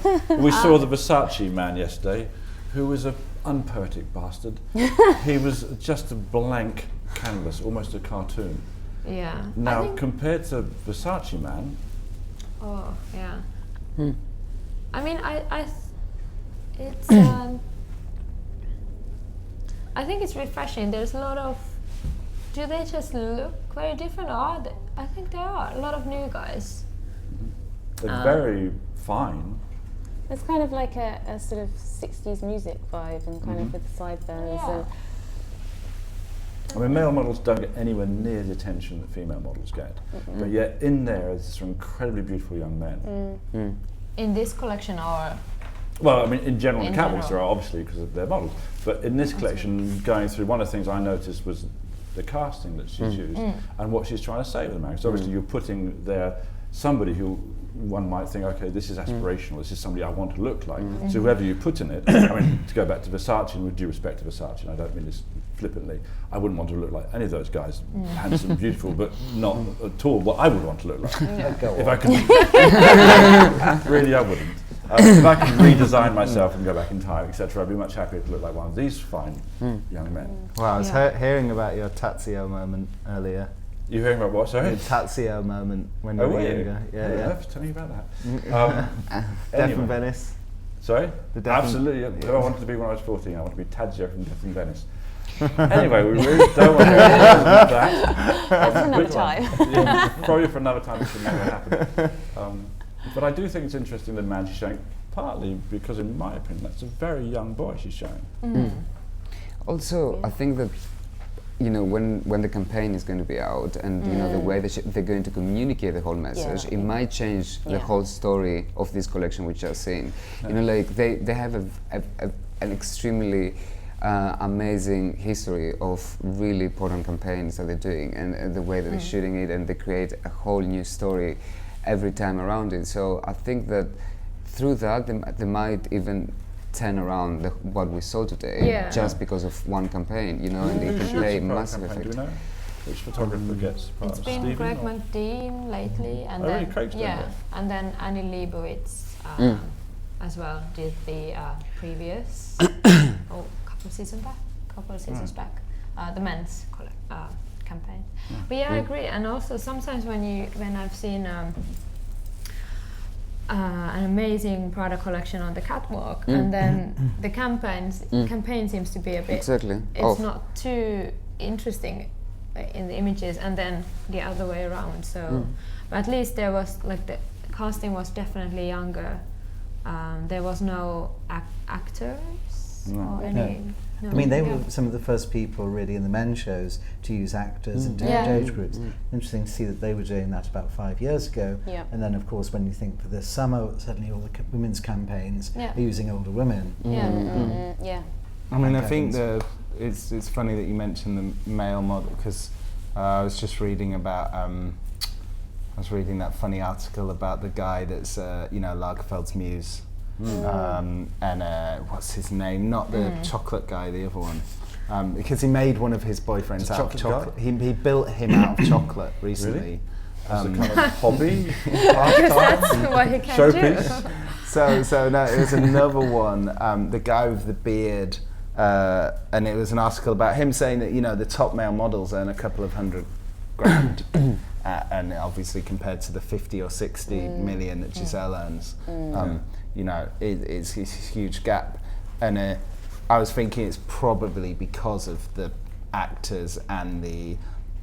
them. again. We saw the Versace man yesterday, who was an unpoetic bastard. He was just a blank canvas, almost a cartoon. Yeah. Now, compared to Versace man, I mean, it's. I think it's refreshing. There's a lot of. Do they just look very different, or are they? I think they are. A lot of new guys. they're very fine. It's kind of like a sort of 60s music vibe, and kind of with the sideburns. Yeah. I mean, male models don't get anywhere near the attention that female models get, but yet in there is some incredibly beautiful young men. In this collection, or well, I mean, in general, in catwalks general. there are obviously because they're models, but in this collection, going through, one of the things I noticed was the casting that she's used and what she's trying to say with the man. So obviously, you're putting there somebody who one might think, okay, this is aspirational, this is somebody I want to look like. So whoever you put in it, I mean, to go back to Versace, and with due respect to Versace, and I don't mean this flippantly, I wouldn't want to look like any of those guys, handsome, beautiful, but not at all what I would want to look like. If I could, really I wouldn't. If I could redesign myself and go back in time, etc., I'd be much happier to look like one of these fine young men. Well, I was hearing about your Tazio moment earlier. You hearing about what, sorry? The Tazio moment when you were younger. Yeah. Tell me about that. Death Anyway. in Venice. Sorry? The Death in- Absolutely. Who I wanted to be when I was 14. I wanted to be Tadzio from Death in Venice. Anyway, we really don't want to go into that. That's another time. Yeah, probably for another time, it should never happen. But I do think it's interesting the man she's showing, partly because, in my opinion, that's a very young boy she's showing. Also, I think that, you know, when the campaign is going to be out, and you know the way that they're going to communicate the whole message, it might change the whole story of this collection we've just seen. You know, like they have an extremely amazing history of really important campaigns that they're doing, and the way that they're shooting it, and they create a whole new story every time around it. So I think that through that they might even turn around what we saw today just because of one campaign, you know, and it can play a massive effect. Do you know which photographer gets part it's of been Stephen Greg or- McDean lately, and really? then Craig's done that? and then Annie Leibovitz as well did the previous couple seasons back, the men's campaign. But I agree, and also sometimes when I've seen an amazing Prada collection on the catwalk, and then the campaign seems to be a bit. Exactly. It's not too interesting in the images, and then the other way around. So, but at least there was like the casting was definitely younger. There was no actors or No. any. No. I mean, they were some of the first people really in the men's shows to use actors in different age groups. Interesting to see that they were doing that about 5 years ago. Yeah. And then, of course, when you think for this summer, suddenly all the women's campaigns Yeah. are using older women. Yeah. I mean, I think it's funny that you mentioned the male model, because I was just reading about I was reading that funny article about the guy that's Lagerfeld's muse, and what's his name? Not the chocolate guy, the other one, because he made one of his boyfriends out of chocolate. He built him out of chocolate recently. Really? As a kind of hobby, That's what he can showpiece. do. So no, it was another one. The guy with the beard, and it was an article about him saying that the top male models earn a couple of $100,000, and obviously compared to the 50 or 60 million that Giselle earns, it's a huge gap. And I was thinking it's probably because of the actors and the.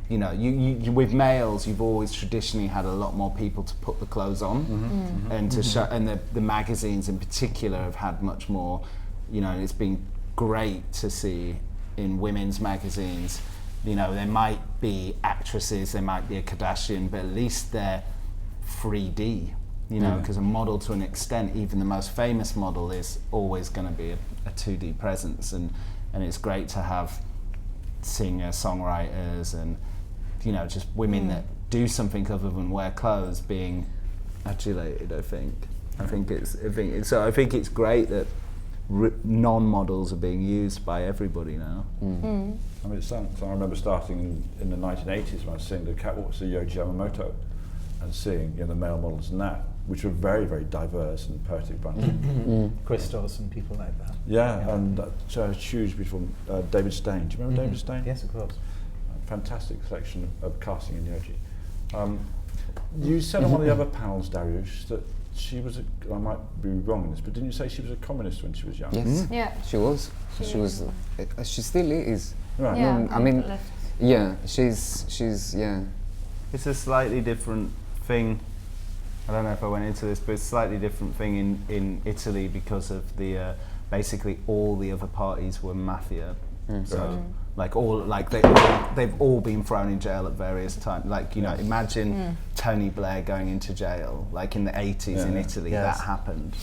You with males, you've always traditionally had a lot more people to put the clothes on, and to show, and the magazines in particular have had much more. It's been great to see in women's magazines. There might be actresses, there might be a Kardashian, but at least they're 3D. Because a model, to an extent, even the most famous model, is always going to be a 2D presence, and it's great to have singer songwriters and just women that do something other than wear clothes being adulated. I think it's great that non-models are being used by everybody now. I mean, I remember starting in the 1980s when I was seeing the catwalks of Yohji Yamamoto and seeing the male models and that, which were very, very diverse and poetic bunch. Christos and people like that. Yeah, and huge, beautiful David Stein. Do you remember David Stein? Yes, of course. Fantastic selection of casting in Yohji. You said on one of the other panels, Daryoush, that she was I might be wrong in this, but didn't you say she was a communist when she was young? Yes, Yeah. she was. She was. She still is. Right. Yeah, I mean, left. yeah, she's yeah. It's a slightly different thing. I don't know if I went into this, but it's a slightly different thing in Italy because of the basically all the other parties were mafia. So they've all been thrown in jail at various times. Imagine Tony Blair going into jail in the 80s in Italy. Yes. That happened.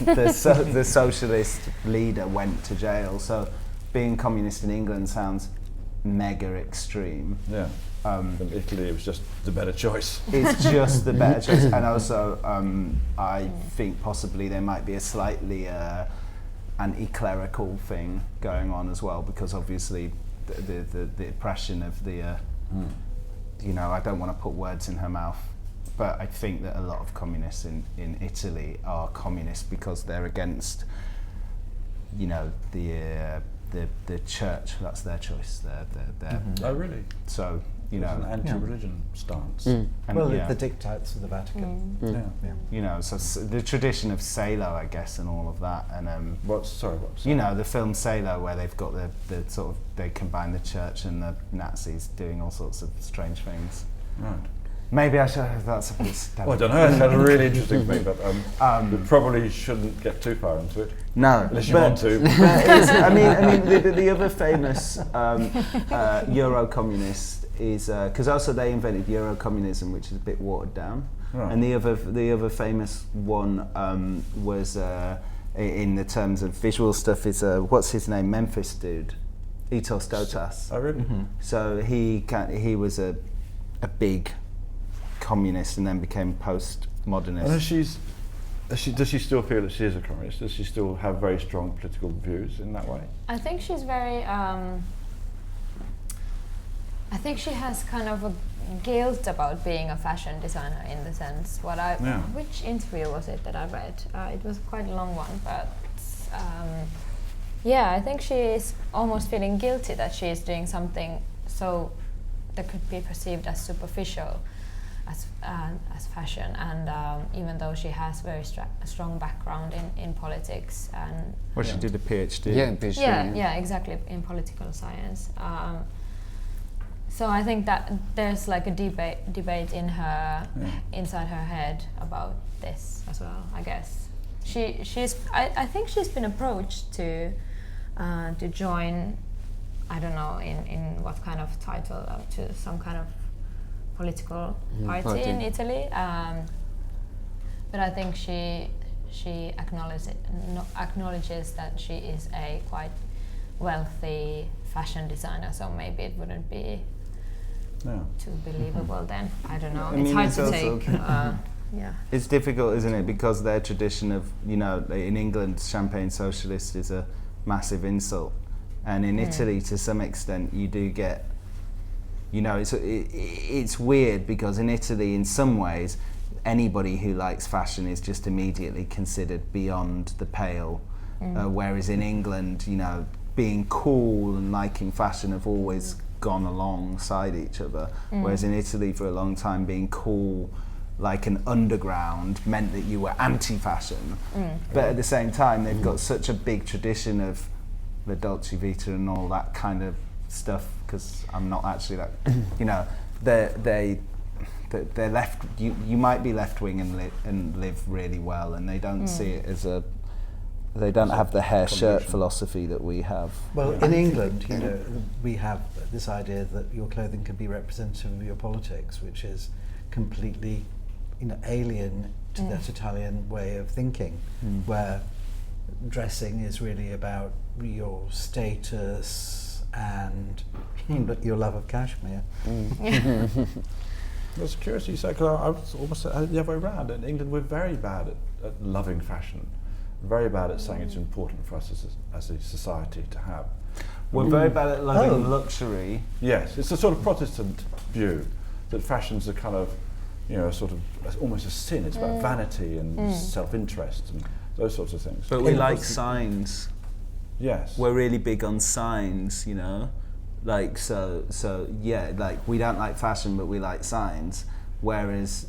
The socialist leader went to jail. So being communist in England sounds mega extreme. Yeah. In Italy, it was just the better choice. It's just the better choice, and also I think possibly there might be a slightly anti-clerical thing going on as well, because obviously the oppression of the I don't want to put words in her mouth, but I think that a lot of communists in Italy are communists because they're against the church. That's their choice. They're Oh, really? so. An anti-religion stance. And the dictates of the Vatican. So the tradition of Salo, I guess, and all of that, and What's the film Salo, where they've got the sort of, they combine the church and the Nazis doing all sorts of strange things. Right. Maybe I should. That's a bit. Well, I don't know. It's a really interesting thing, but we probably shouldn't get too far into it. No, unless you want to. I mean, the other famous Euro-communist is because also they invented Euro-communism, which is a bit watered down. Right. And the other famous one was in the terms of visual stuff is what's his name, Memphis dude, Itos Dotas. Oh, really? So he was a big communist and then became postmodernist. And does she still feel that she is a communist? Does she still have very strong political views in that way? I think she's very. I think she has kind of a guilt about being a fashion designer, in the sense. Which interview was it that I read? It was quite a long one, but I think she is almost feeling guilty that she is doing something so that could be perceived as superficial, as fashion, and even though she has very strong background in politics and. Well, she did a PhD. Yeah, PhD. Yeah, exactly, in political science. So I think that there's like a debate in her inside her head about this as well, I guess. I think she's been approached to join, I don't know in what kind of title, to some kind of political party in Italy. But I think she acknowledges that she is a quite wealthy fashion designer, so maybe it wouldn't be too believable then. I don't know. It's hard to take. Yeah. It's difficult, isn't it? Because their tradition of, in England, champagne socialist is a massive insult. And in Italy, to some extent, you do get, it's weird because in Italy, in some ways, anybody who likes fashion is just immediately considered beyond the pale. Whereas in England, being cool and liking fashion have always gone alongside each other. Whereas in Italy, for a long time, being cool, like an underground, meant that you were anti-fashion. But at the same time, they've got such a big tradition of the Dolce Vita and all that kind of stuff, because I'm not actually that, they're left, you might be left-wing and live really well, and they don't see it as they don't have the hair shirt philosophy that we have. Well, in England, we have this idea that your clothing can be representative of your politics, which is completely, alien to that Italian way of thinking, where dressing is really about your status and your love of cashmere. It's curious you say, because I was almost the other way around. In England, we're very bad at loving fashion, very bad at saying it's important for us as a society to have. We're very bad at loving luxury. Yes, it's a sort of Protestant view that fashion's a kind of, sort of almost a sin. It's about vanity and self-interest and those sorts of things. But we like signs. Yes. We're really big on signs, Like, so like we don't like fashion, but we like signs. Whereas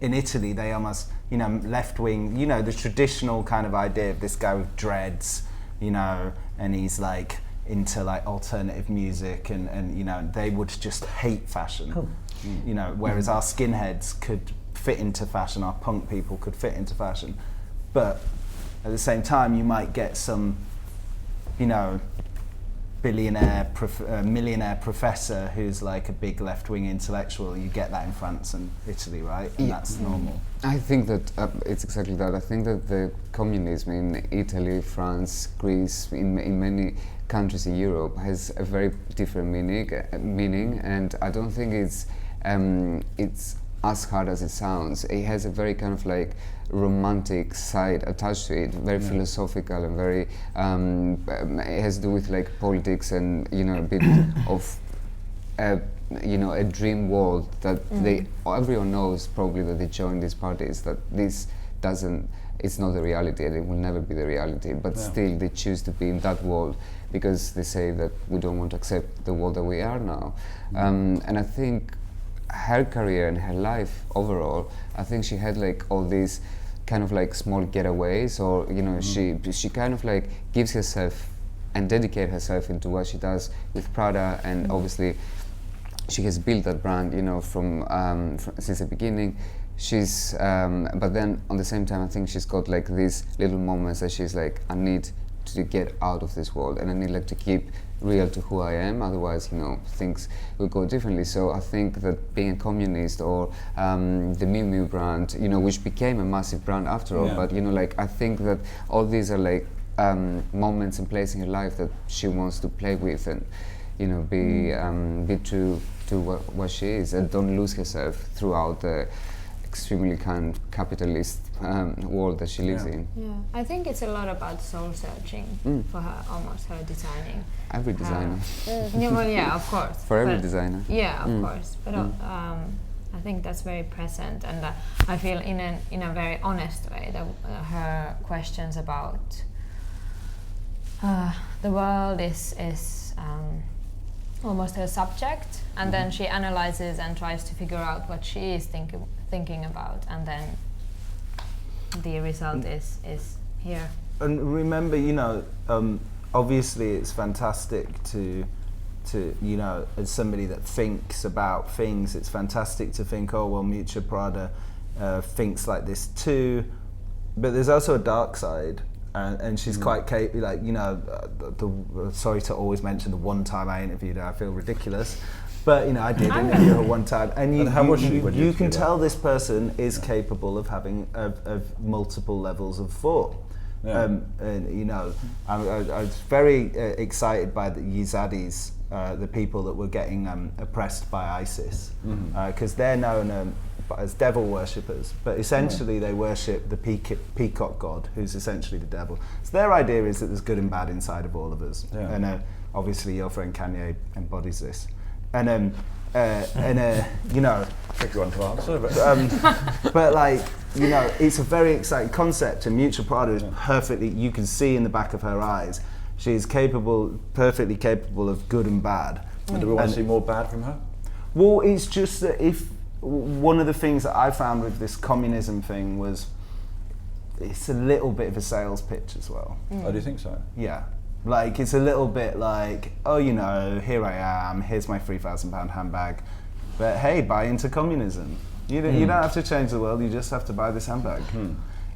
in Italy, they almost, left-wing, the traditional kind of idea of this guy with dreads, and he's like into like alternative music and they would just hate fashion. Whereas our skinheads could fit into fashion, our punk people could fit into fashion. But at the same time, you might get some, millionaire professor who's like a big left-wing intellectual. You get that in France and Italy, right? And that's normal. I think that it's exactly that. I think that the communism in Italy, France, Greece, in many countries in Europe has a very different meaning, and I don't think it's as hard as it sounds. It has a very kind of like romantic side attached to it, very philosophical and very it has to do with like politics and a bit of a dream world that everyone knows probably that they join these parties, that it's not the reality and it will never be the reality, but still they choose to be in that world because they say that we don't want to accept the world that we are now. And I think her career and her life overall, I think she had like all these kind of like small getaways, or she kind of like gives herself and dedicate herself into what she does with Prada, and obviously she has built that brand from since the beginning. She's but then on the same time I think she's got like these little moments that she's like, I need to get out of this world and I need like to keep real to who I am, otherwise things will go differently. So I think that being a communist or the Miu Miu brand, which became a massive brand after all, but like I think that all these are like moments and places in her life that she wants to play with and be true to what she is, and don't lose herself throughout the extremely kind of capitalist world that she lives in. Yeah, I think it's a lot about soul searching for her, almost her designing. Every designer. Of course. For every designer. Yeah, of course. But I think that's very present, and I feel in a very honest way that her questions about the world is almost her subject, and then she analyzes and tries to figure out what she is thinking about, and then the result is here. And remember, obviously it's fantastic to as somebody that thinks about things, it's fantastic to think, oh well, Miuccia Prada thinks like this too. but there's also a dark side, and she's quite like, you know, sorry to always mention the one time I interviewed her, I feel ridiculous, but you know, I did interview her one time, and you can tell this person is capable of having of multiple levels of thought. And you know, I was very excited by the Yazidis, the people that were getting oppressed by ISIS, because they're known as devil worshippers, but essentially they worship the peacock god, who's essentially the devil. So their idea is that there's good and bad inside of all of us, and obviously your friend Kanye embodies this, and you know, tricky one to answer, but like, you know, it's a very exciting concept, and Miuccia Prada is perfectly, you can see in the back of her eyes, she's perfectly capable of good and bad. And do we want to see more bad from her? Well, it's just that one of the things that I found with this communism thing was, it's a little bit of a sales pitch as well. Oh, do you think so? Yeah. Like, it's a little bit like, oh, you know, here I am, here's my £3,000 handbag, but hey, buy into communism. You don't have to change the world, you just have to buy this handbag.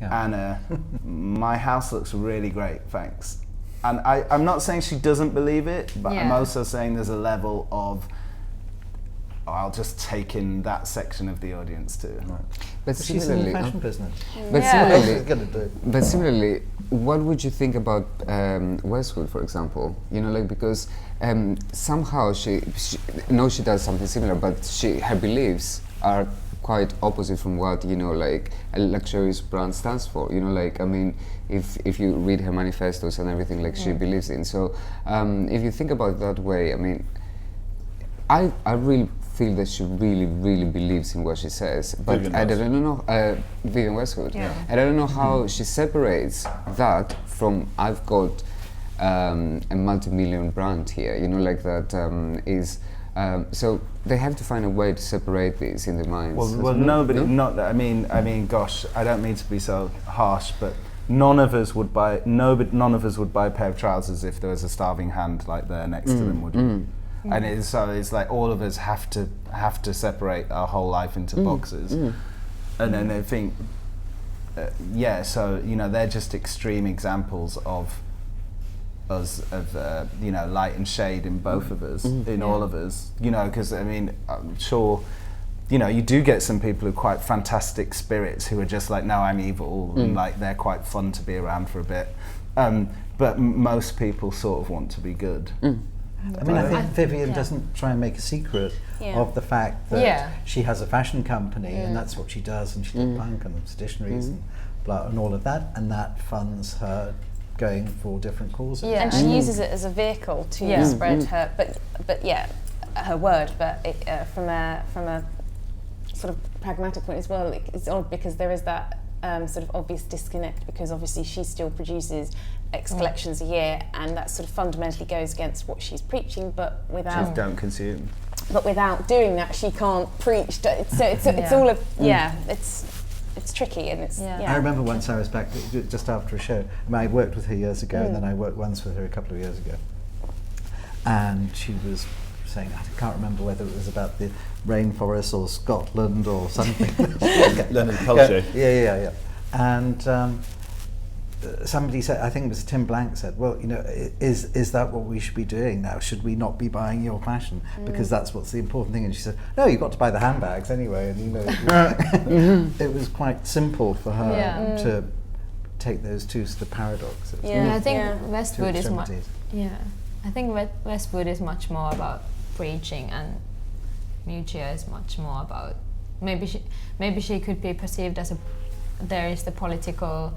And my house looks really great, thanks. And I'm not saying she doesn't believe it, but I'm also saying there's a level of, I'll just take in that section of the audience too. Right. But she's in the fashion business. But similarly, what would you think about Westwood, for example? You know, like, because somehow she does something similar, but her beliefs are quite opposite from what, you know, like a luxurious brand stands for. You know, like, I mean, if you read her manifestos and everything, like she believes in. So if you think about it that way, I mean, I really feel that she really, really believes in what she says, but I don't know, Vivienne Westwood, and I don't know how she separates that from, I've got a multi-million brand here, you know, like that is, so they have to find a way to separate these in their minds. Well, nobody, not that, I mean, gosh, I don't mean to be so harsh, but none of us would buy a pair of trousers if there was a starving hand like there next to them, would you? And it's like all of us have to separate our whole life into boxes, and then they think, so you know, they're just extreme examples of us, of you know, light and shade in both of us, in all of us, you know, because I mean, I'm sure, you know, you do get some people who are quite fantastic spirits who are just like, no, I'm evil, and like they're quite fun to be around for a bit, but most people sort of want to be good. I mean, I think Vivienne doesn't try and make a secret of the fact that she has a fashion company and that's what she does, and she does punk and stationaries and blah and all of that, and that funds her going for different causes. And she uses it as a vehicle to spread her, but her word. But from a sort of pragmatic point as well, it's odd because there is that sort of obvious disconnect, because obviously she still produces X collections a year, and that sort of fundamentally goes against what she's preaching, but without... Just don't consume. But without doing that, she can't preach. So it's all it's tricky, and it's... I remember once I was back just after a show. I mean, I worked with her years ago, and then I worked once with her a couple of years ago. And she was saying, I can't remember whether it was about the rainforest or Scotland or something. Leonard Peltier. Yeah. And somebody said, I think it was Tim Blank said, well, you know, is that what we should be doing now? Should we not be buying your fashion? Because that's what's the important thing. And she said, no, you've got to buy the handbags anyway. And, you know, it was quite simple for her to take those two sort of paradoxes. I think Westwood is much... I think Westwood is much more about preaching, and Miuccia is much more about... Maybe she could be perceived as there is the political...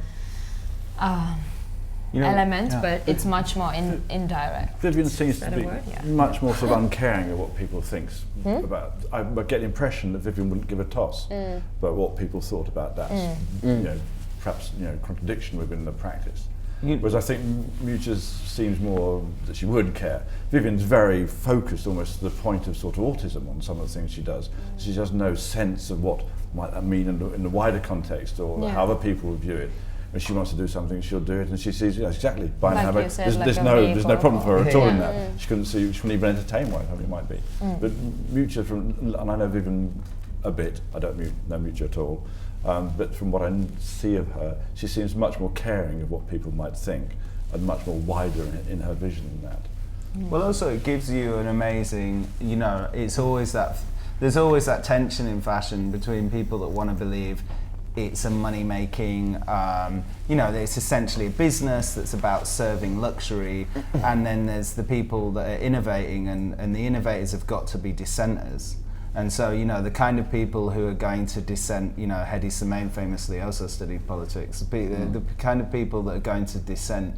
element, but it's much more indirect. Vivienne seems to be much more sort of uncaring of what people think about. I get the impression that Vivienne wouldn't give a toss about what people thought about that. You know, perhaps, you know, contradiction within the practice. Whereas I think Miuccia seems more that she would care. Vivienne's very focused, almost to the point of sort of autism, on some of the things she does. She has no sense of what might that mean in the wider context, or how other people view it. When she wants to do something, she'll do it, and she sees, exactly, buying a handbag. There's no problem for her at all in that. She couldn't even entertain what it might be. But Miuccia, and I know Vivienne a bit, I don't know Miuccia at all, but from what I see of her, she seems much more caring of what people might think, and much more wider in her vision than that. Well, also it gives you an amazing, it's always there's always that tension in fashion between people that want to believe it's a money-making, it's essentially a business that's about serving luxury, and then there's the people that are innovating, and the innovators have got to be dissenters. And so, the kind of people who are going to dissent, Hedi Semaine famously also studied politics, the kind of people that are going to dissent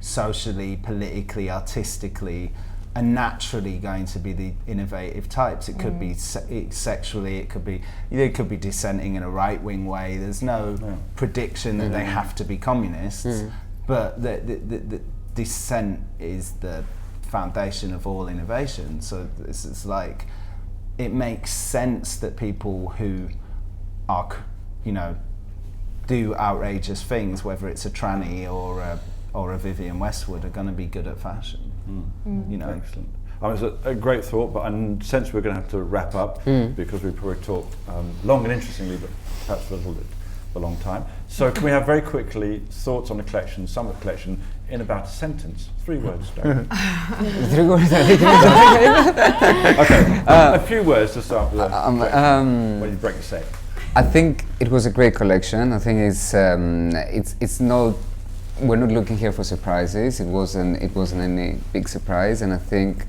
socially, politically, artistically, are naturally going to be the innovative types. It could be sexually, it could be dissenting in a right-wing way. There's no prediction that they have to be communists, but the dissent is the foundation of all innovation. So it's like, it makes sense that people who are, do outrageous things, whether it's a tranny or a Vivienne Westwood, are going to be good at fashion. Excellent. It's a great thought, but since we're going to have to wrap up because we probably talked long and interestingly, but perhaps for a little bit of a long time. So can we have very quickly thoughts on the collection, some of the collection, in about a sentence? 3 words, Darren. 3 words. Okay, a few words to start with. When you break the set. I think it was a great collection. I think it's not. We're not looking here for surprises. It wasn't any big surprise, and I think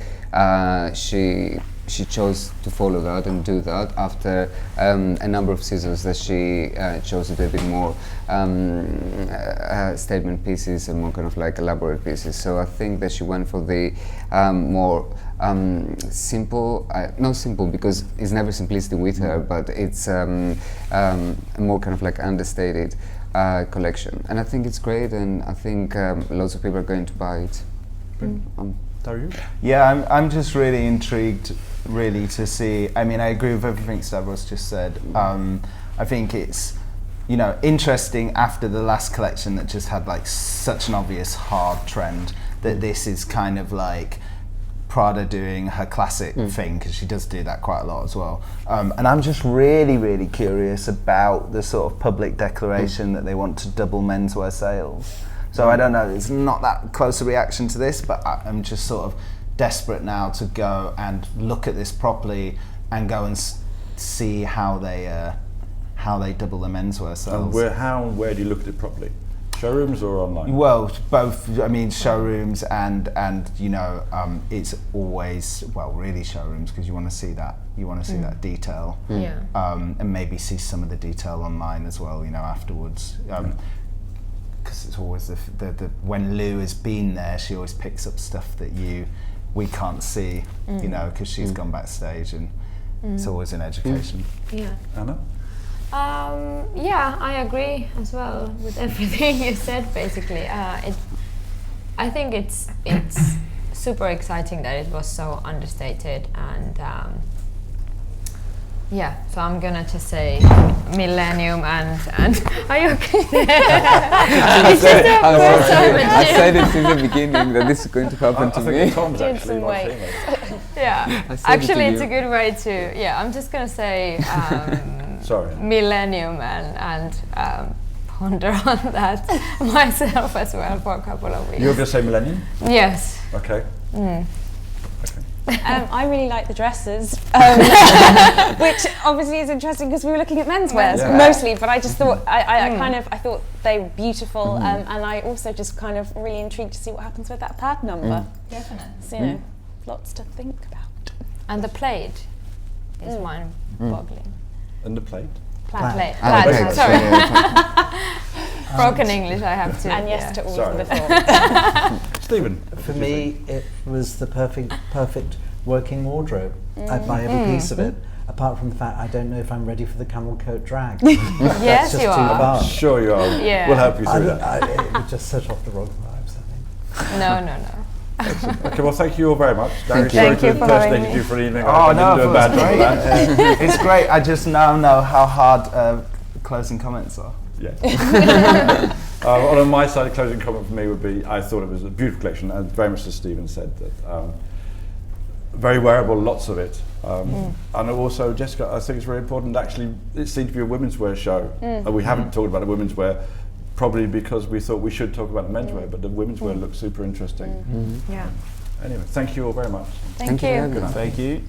she chose to follow that and do that after a number of seasons that she chose to do a bit more statement pieces and more kind of like elaborate pieces. So I think that she went for the more simple, not simple because it's never simplicity with her, but it's a more kind of like understated collection, and I think it's great, and I think lots of people are going to buy it. Daryoush? Yeah, I'm just really intrigued, really, to see. I mean, I agree with everything Stavros just said. I think it's, interesting after the last collection that just had like such an obvious hard trend, that this is kind of like Prada doing her classic thing, because she does do that quite a lot as well. And I'm just really, really curious about the sort of public declaration that they want to double menswear sales. So I don't know, it's not that close a reaction to this, but I'm just sort of desperate now to go and look at this properly and go and see how they double the menswear sales. And where do you look at it properly? Showrooms or online? Well, both. I mean, showrooms and it's always, well, really showrooms, because you want to see that. You want to see that detail. Yeah. And maybe see some of the detail online as well. Afterwards. Because it's always the when Lou has been there, she always picks up stuff that we can't see. Because she's gone backstage, and it's always an education. Yeah. Anna? Yeah, I agree as well with everything you said. Basically, I think it's super exciting that it was so understated, and so I'm gonna just say millennium and are you okay? I said it in the beginning that this is going to happen to me. Tom's actually weight. Yeah, actually it's a good way to. Yeah, I'm just gonna say. Sorry. Millennium and ponder on that myself as well for a couple of weeks. You're going to say millennium? Yes. Okay. Mm. Okay. I really like the dresses, which obviously is interesting because we were looking at menswear mostly. But I just thought I thought they were beautiful, and I also just kind of really intrigued to see what happens with that pad number. Definitely. So lots to think about. And the plaid is mind-boggling. And the plate? Plaid. Okay, sorry. Broken English, I have to. And yes to all of the thought. Stephen? For me, it was the perfect working wardrobe. I'd buy every piece of it, apart from the fact I don't know if I'm ready for the camel coat drag. Yes, just you too are. far. Sure you are. Yeah. We'll help you through that. It would just set off the wrong vibes, I think. No. Excellent. Okay, well, thank you all very much. Thank Sorry you to for having impersonate me. you for an evening. Oh, I no, didn't do a bad job of that. It's great. I just now know how hard closing comments are. Yeah. On my side, a closing comment for me would be, I thought it was a beautiful collection, and very much as Stephen said, that very wearable, lots of it. And also, Jessica, I think it's very important. Actually, it seemed to be a women's wear show. And we haven't talked about the women's wear, probably because we thought we should talk about the men's wear, but the women's wear looks super interesting. Yeah. Anyway, thank you all very much. Thank you. Thank you.